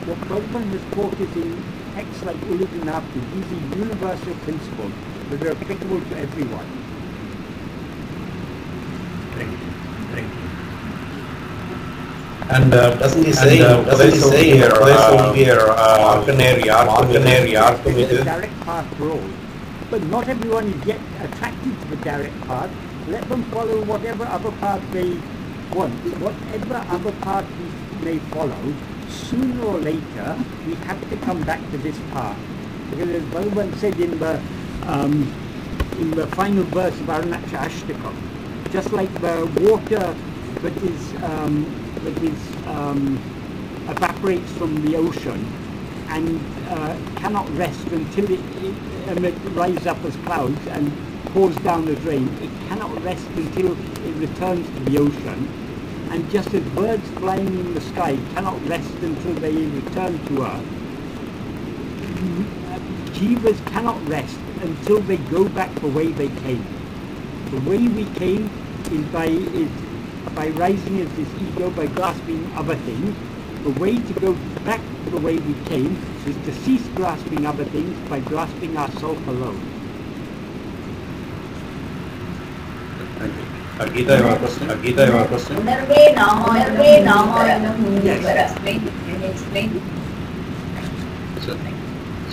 what Bhagavan has taught us in texts like Uڵḷadu Nāṛpadu. These are universal principles that are applicable to everyone. Thank you. And doesn't he say here, ordinary the direct path for all. But not everyone is yet attracted to the direct path. Let them follow whatever other path they want. Whatever other path we may follow, sooner or later we have to come back to this path. Because as Bhagavan said in the final verse of Arunachal Ashtakam, just like the water that evaporates from the ocean and cannot rest until it rises up as clouds and pours down the drain. It cannot rest until it returns to the ocean. And just as birds flying in the sky cannot rest until they return to earth, jivas cannot rest until they go back the way they came. The way we came is by rising as this ego, by grasping other things. The way to go back to the way we came is to cease grasping other things by grasping ourselves alone. Gita, your question.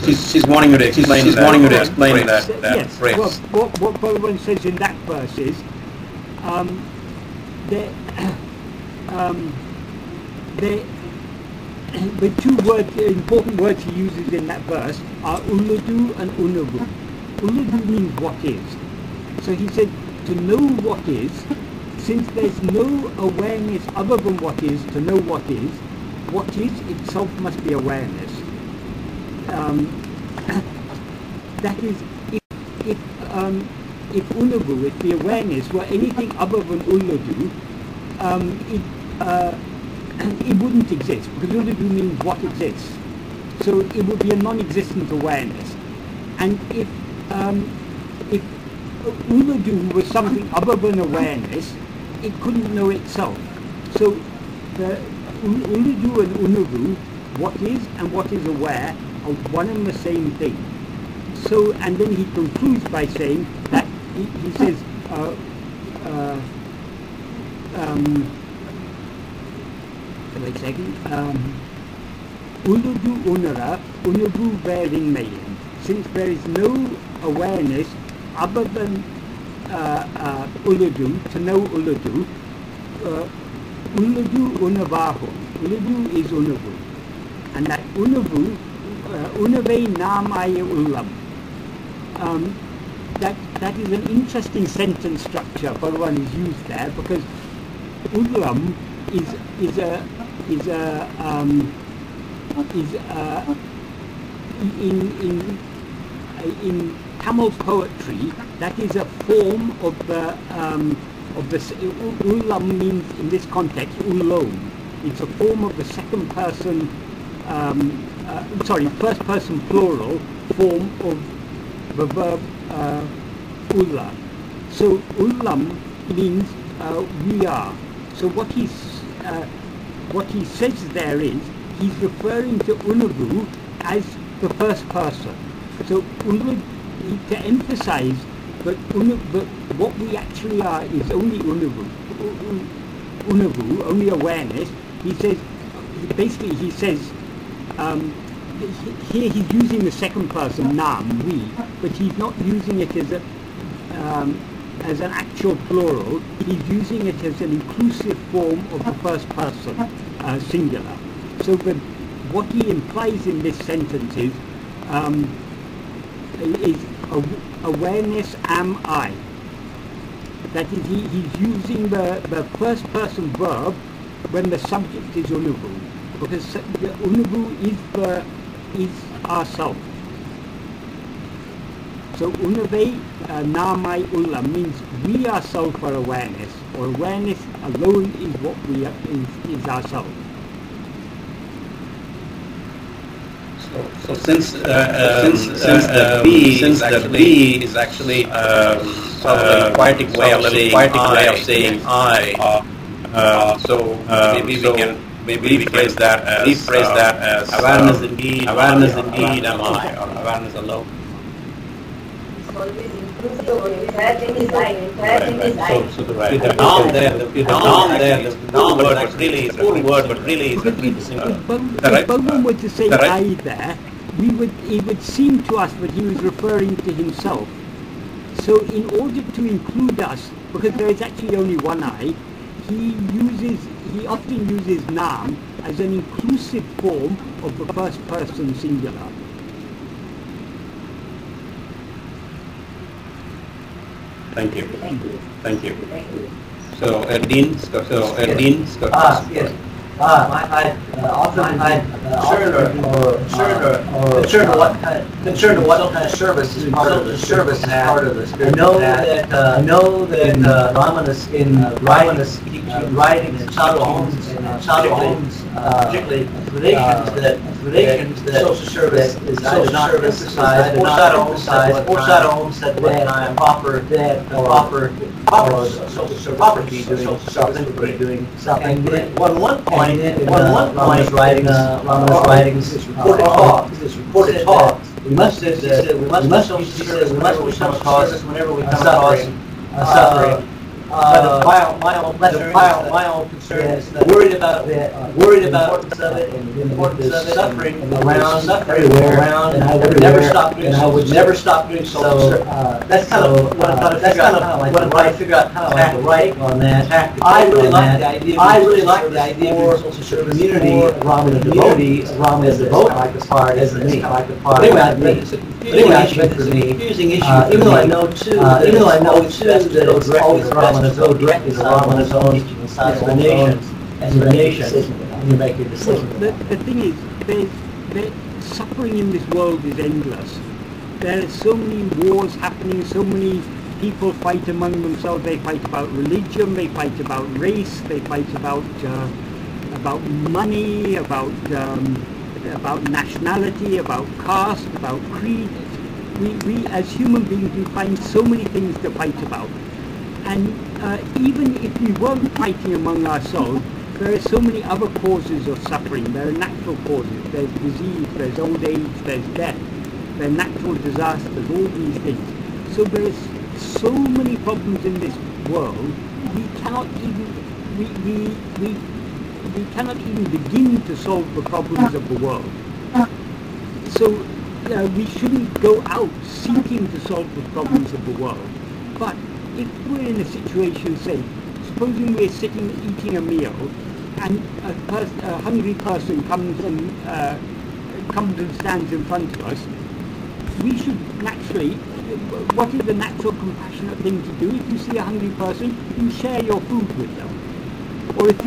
She's wanting you to explain. That yes. phrase. Well, what Bhagavan says in that verse is, the two important words he uses in that verse are uڵḷadu and uṇavu. Uڵḷadu means what is. So he said, to know what is, since there's no awareness other than what is, to know what is itself must be awareness. That is, if uṇavu, if the awareness were anything other than uڵḷadu, it wouldn't exist, because uڵḷadu means what exists. So it would be a non-existent awareness. And if uڵḷadu was something other than awareness, it couldn't know itself. So the uڵḷadu and uṇavu, what is and what is aware, are one and the same thing. So, and then he concludes by saying that he says, wait a second, uڵḷadu uṇara, uṇavu veringmeyen. Since there is no awareness other than uڵḷadu, to know uڵḷadu, uڵḷadu uṇavāhu. Uڵļadu is uṇavu. And that uṇavu, uṇavei nāmaya ullam. That is an interesting sentence structure Bhagavan is used there, because ullam is in Tamil poetry, that is a form of the ullam means in this context ullom. It's a form of the second person, first person plural form of the verb ulla. So ullam means we are. So what he says there is, he's referring to uṇavu as the first person. So to emphasize that what we actually are is only uṇavu, only awareness. He says, basically he says, here he's using the second person, nam, we, but he's not using it as an actual plural. He's using it as an inclusive form of the first person, singular. So what he implies in this sentence is awareness am I. That is, he's using the first person verb when the subject is uṇavu, because the uṇavu is ourself. So uṇavei nāmai ullam means we ourself are awareness, or awareness alone is what we are, is ourself. So since the B is actually a poetic way of saying I, so maybe we can rephrase that as awareness indeed am I, or awareness alone. So the norm there, the norm word, but really is a full word, but really is a single. If Bhagavan were to say I there, it would seem to us that he was referring to himself. So in order to include us, because there is actually only one I, he often uses nam as an inclusive form of the first person singular. Thank you. So Erdin, yes. Concerned what kind of service is part of the service is part of the spiritual path. I know that Ramana's in Ramana's writing in Sadhu particularly relations that social service is either not emphasized or Sadhu Homes said that I am proper social service proper to be doing something. And one point in Ramana's writings, this reported talk, we must come across this whenever we come across suffering. My own concern is worried about the importance of it and the importance of it, suffering around, and I would never stop doing so. That's kind of what I'm trying to figure out how to write on that. I really like the idea of social service community, Ramana as a devote, as far as me. Anyway, it's a confusing issue. Even though I know too that it's always Ramana's own directly to Ramana's own explanation, and you make your decision. The thing is, suffering in this world is endless. There are so many wars happening, so many people fight among themselves. They fight about religion, they fight about race, they fight about money, about nationality, about caste, about creed. We as human beings, we find so many things to fight about. And even if we weren't fighting among ourselves, there are so many other causes of suffering. There are natural causes. There's disease, there's old age, there's death, there are natural disasters, all these things. So there's so many problems in this world, we cannot even begin to solve the problems of the world. So we shouldn't go out seeking to solve the problems of the world. But if we're in a situation, say, supposing we're sitting eating a meal, and a hungry person comes and stands in front of us, we should naturally, what is the natural compassionate thing to do? If you see a hungry person, you share your food with them. Or if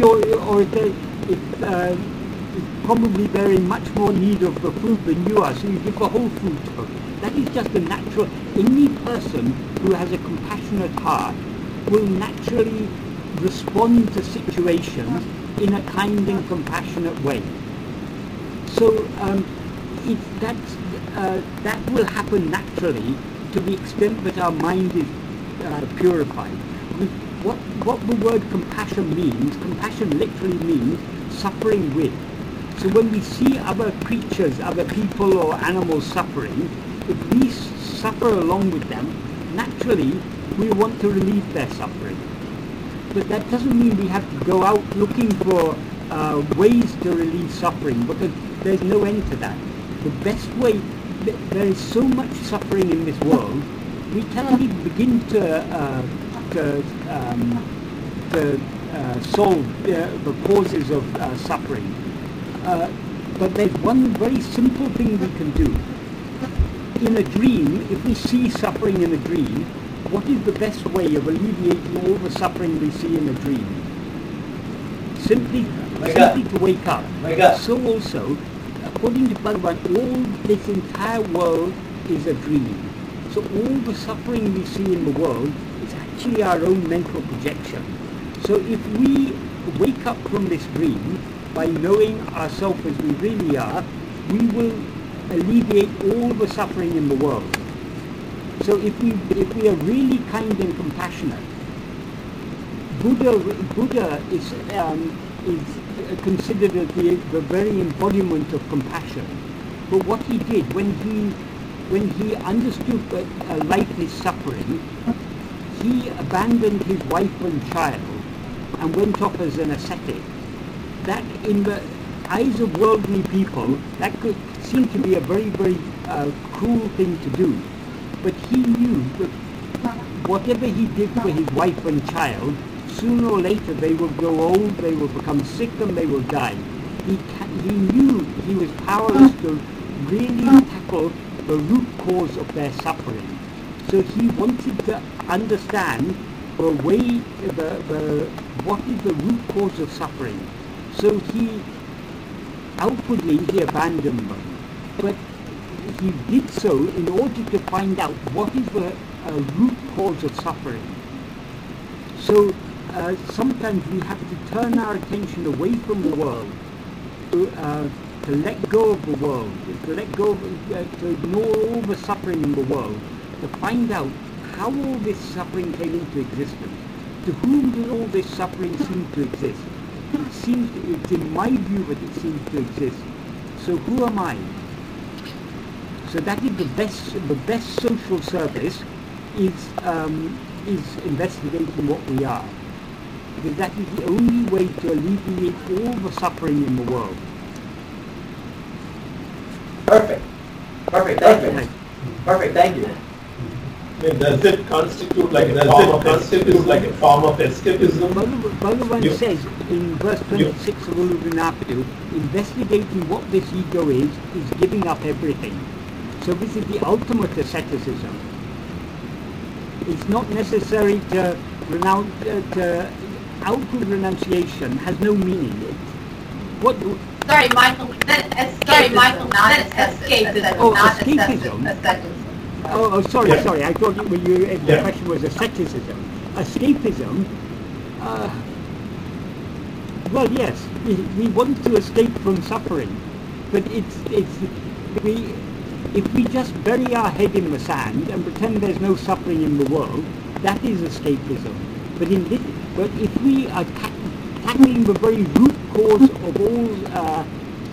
probably they're in much more need of the food than you are, so you give the whole food to them. That is just a natural. Any person who has a compassionate heart will naturally respond to situations in a kind and compassionate way. So that will happen naturally to the extent that our mind is purified. What the word compassion means, compassion literally means suffering with. So when we see other creatures, other people or animals suffering, if we suffer along with them, naturally we want to relieve their suffering. But that doesn't mean we have to go out looking for ways to relieve suffering, because there's no end to that. The best way, there is so much suffering in this world, we cannot even begin to solve the causes of suffering. But there's one very simple thing we can do. In a dream, if we see suffering in a dream, what is the best way of alleviating all the suffering we see in a dream? Simply to wake up. So also, according to Bhagavan, all this entire world is a dream. So all the suffering we see in the world is actually our own mental projection. So if we wake up from this dream by knowing ourselves as we really are, we will alleviate all the suffering in the world. So if we are really kind and compassionate, Buddha is considered as the very embodiment of compassion. But what he did when he when he understood that life is suffering, he abandoned his wife and child and went off as an ascetic. That, in the eyes of worldly people, that could seem to be a very, very cruel thing to do. But he knew that whatever he did for his wife and child, sooner or later they will grow old, they will become sick, and they will die. He knew he was powerless to really tackle the root cause of their suffering. So he wanted to understand the way, what is the root cause of suffering. So outwardly he abandoned them, but he did so in order to find out what is the root cause of suffering. So sometimes we have to turn our attention away from the world, to let go of the world, to let go of, to ignore all the suffering in the world, to find out how all this suffering came into existence. To whom did all this suffering seem to exist? It's in my view that it seems to exist. So who am I? So that is the best social service is investigating what we are. Because that is the only way to alleviate all the suffering in the world. Perfect. Perfect, thank you. Perfect, thank you. Does it constitute like a form of escapism? Bhagavan says in verse 26 of Uḷḷadu Nāṛpadu, investigating what this ego is giving up everything. So this is the ultimate asceticism. It's not necessary to renounce, outward renunciation has no meaning. Sorry, Michael, not escapism. Oh, not escapism? Asceticism. Oh, sorry. I thought the question was asceticism. Escapism, well, yes, we want to escape from suffering, but if we just bury our head in the sand and pretend there's no suffering in the world, that is escapism. But if we are tackling the very root cause of all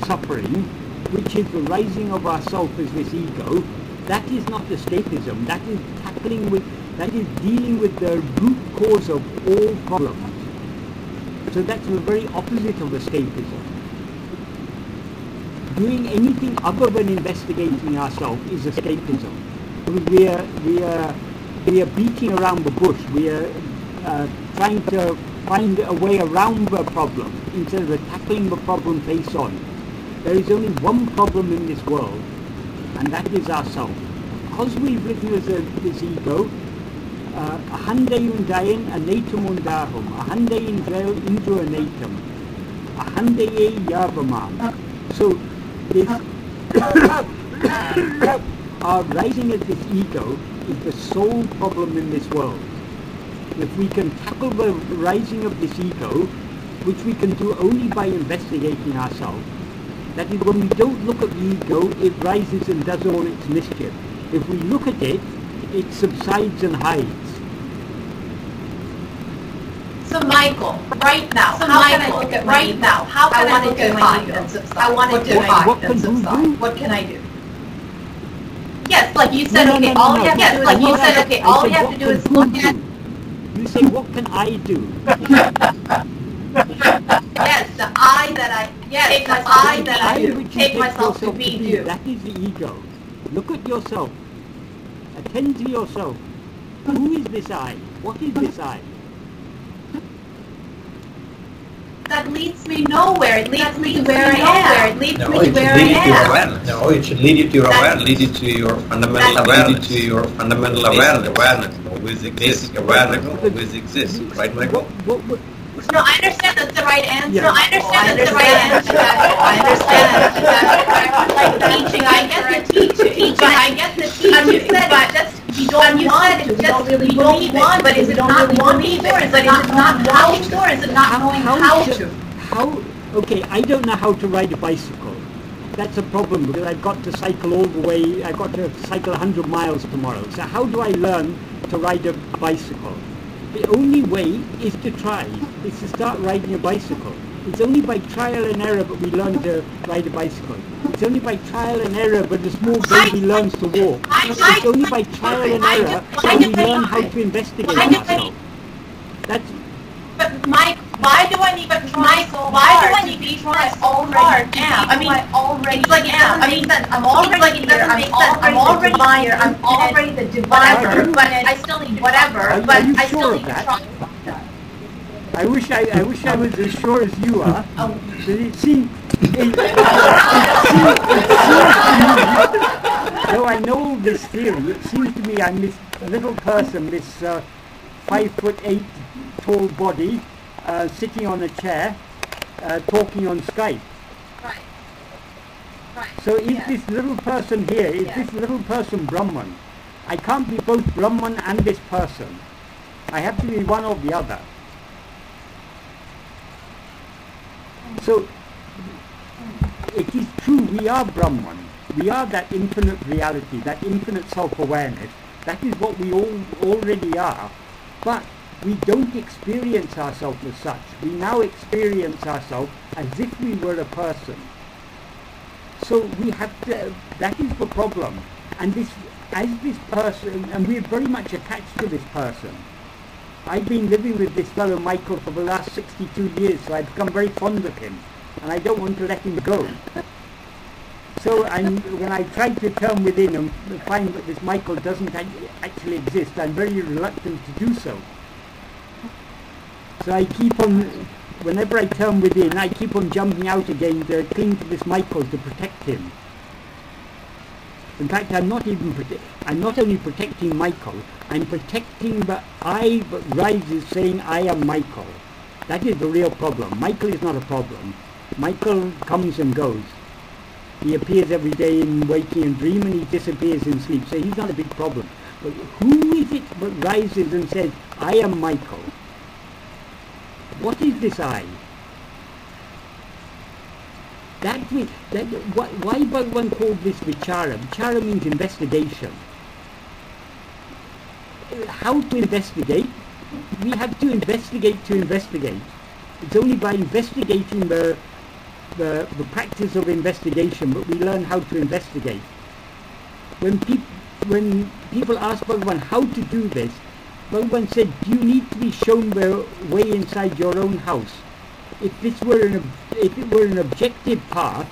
suffering, which is the rising of ourself as this ego, that is not escapism. That is dealing with the root cause of all problems. So that's the very opposite of escapism. Doing anything other than investigating ourselves is escapism. We are beating around the bush. We are trying to find a way around the problem instead of tackling the problem face on. There is only one problem in this world, and that is ourself. Because we've written as this ego, ahandei undayen anatum undahum, ahandei indru anatum, ahandei yavamam. So this our rising as this ego is the sole problem in this world. If we can tackle the rising of this ego, which we can do only by investigating ourselves, that is, when we don't look at the ego, it rises and does all its mischief. If we look at it, it subsides and hides. So Michael, right now, how can I look at right now? How can I look at my ego and subside? I want to hide and subside. What can I do? Yes, like you said, okay, all you have to do is look at. You say, what can I do? Yes, the I that I take myself to be you. That is the ego. Look at yourself. Attend to yourself. Who is this I? What is this I? That leads me nowhere. It leads me to where I am. It leads me to where I am. No, it should lead you to your awareness. Lead you to your fundamental awareness. Lead you to your fundamental awareness. Awareness always exists. Awareness always exists. Right, Michael? No, I understand that's the right answer. No, I understand that's the right answer. I understand that's like teaching. I get the teaching. I get the teaching. You said but you don't want it. Just really don't want. But is it not wanting? Or is it not how to? Or is it not knowing how to? Okay, I don't know how to ride a bicycle. That's a problem because I've got to cycle all the way. I've got to cycle 100 miles tomorrow. So how do I learn to ride a bicycle? The only way is to try, is to start riding a bicycle. It's only by trial and error that we learn to ride a bicycle. It's only by trial and error that the small baby learns to walk. It's only by trial and error that we learn how to investigate ourselves. That's. But Mike, why do I need to try so hard now? I mean, already like am. I mean, I'm already here. I'm already the divider. But I still need whatever. But I still need to try. I wish I was as sure as you are. It seems though I know this theory, it seems to me I'm this little person, this 5'8" tall body, sitting on a chair, talking on Skype. Right. So is this little person here, is this little person Brahman? I can't be both Brahman and this person. I have to be one or the other. So, it is true, we are Brahman. We are that infinite reality, that infinite self-awareness. That is what we all already are. But we don't experience ourselves as such. We now experience ourselves as if we were a person. So we have to, that is the problem. And this, as this person, and we're very much attached to this person. I've been living with this fellow Michael for the last 62 years, so I've become very fond of him, and I don't want to let him go. So when I try to turn within and find that this Michael doesn't actually exist, I'm very reluctant to do so. So I keep on, whenever I turn within, I keep on jumping out again to cling to this Michael to protect him. In fact, I'm not only protecting Michael, I'm protecting the I that rises saying I am Michael. That is the real problem. Michael is not a problem. Michael comes and goes. He appears every day in waking and dream, and he disappears in sleep, so he's not a big problem. But who is it that rises and says, I am Michael? What is this I? Why Bhagavan called this vichara? Vichara means investigation. How to investigate? We have to investigate to investigate. It's only by investigating the practice of investigation that we learn how to investigate. When people ask Bhagavan how to do this, Bhagavan said, you need to be shown the way inside your own house. If it were an objective path,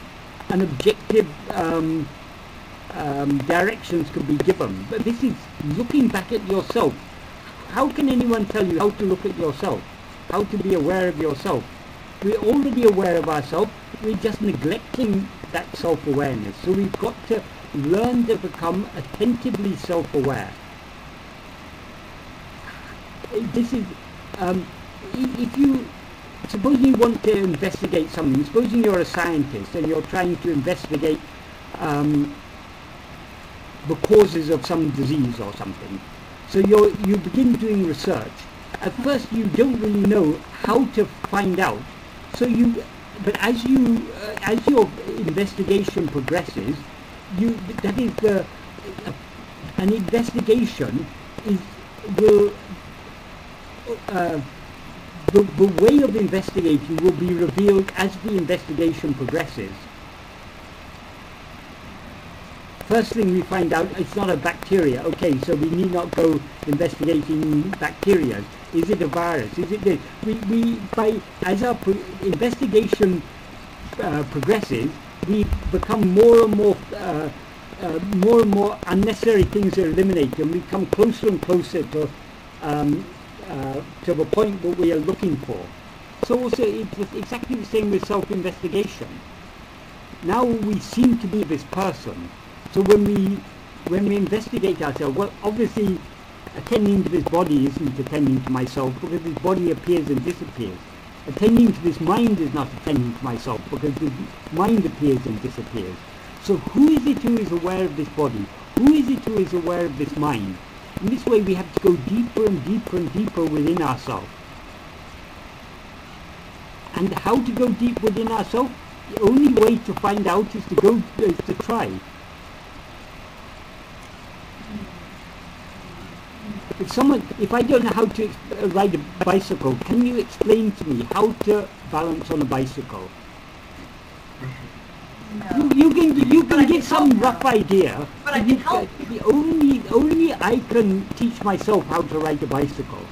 an objective directions could be given. But this is looking back at yourself. How can anyone tell you how to look at yourself? How to be aware of yourself? We're already aware of ourselves. We're just neglecting that self-awareness. So we've got to learn to become attentively self-aware. This is, if you, supposing you want to investigate something, supposing you're a scientist and you're trying to investigate the causes of some disease or something. So you begin doing research. At first you don't really know how to find out. But as your investigation progresses, an investigation the way of investigating will be revealed as the investigation progresses. First thing we find out, it's not a bacteria. Okay, so we need not go investigating bacteria. Is it a virus? Is it this? As our investigation progresses, we become more and more unnecessary things are eliminated, and we come closer and closer to the point that we are looking for. So also it's exactly the same with self-investigation. Now we seem to be this person. So when we investigate ourselves, well, obviously attending to this body isn't attending to myself, because this body appears and disappears. Attending to this mind is not attending to myself, because this mind appears and disappears. So who is it who is aware of this body? Who is it who is aware of this mind? In this way we have to go deeper and deeper and deeper within ourselves. And how to go deep within ourselves? The only way to find out is to try. If I don't know how to ride a bicycle, can you explain to me how to balance on a bicycle? No. You can give some rough idea. But I can help. Only I can teach myself how to ride a bicycle.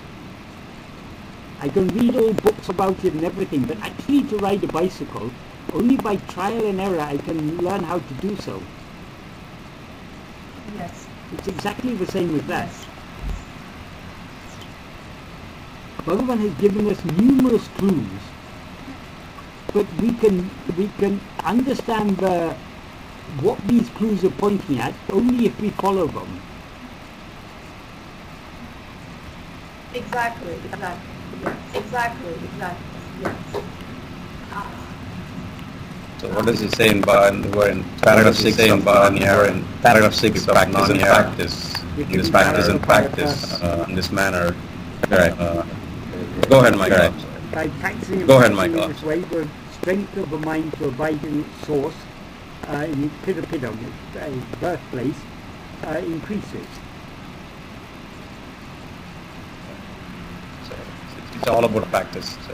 I can read all books about it and everything, but actually to ride a bicycle, only by trial and error I can learn how to do so. Yes. It's exactly the same with that. Bhagavan has given us numerous clues, but we can understand what these clues are pointing at only if we follow them. Exactly. Yes. Exactly. Yes. So what does he say in paragraph 6 of non-inherent? Paragraph 6 of non-practice. This practice and practice in this manner. Right. Go ahead, Michael. By practicing Go ahead, in Michael. this way, the strength of the mind to abide in its source, in its pidapidam, its birthplace, increases. So it's all about practice. So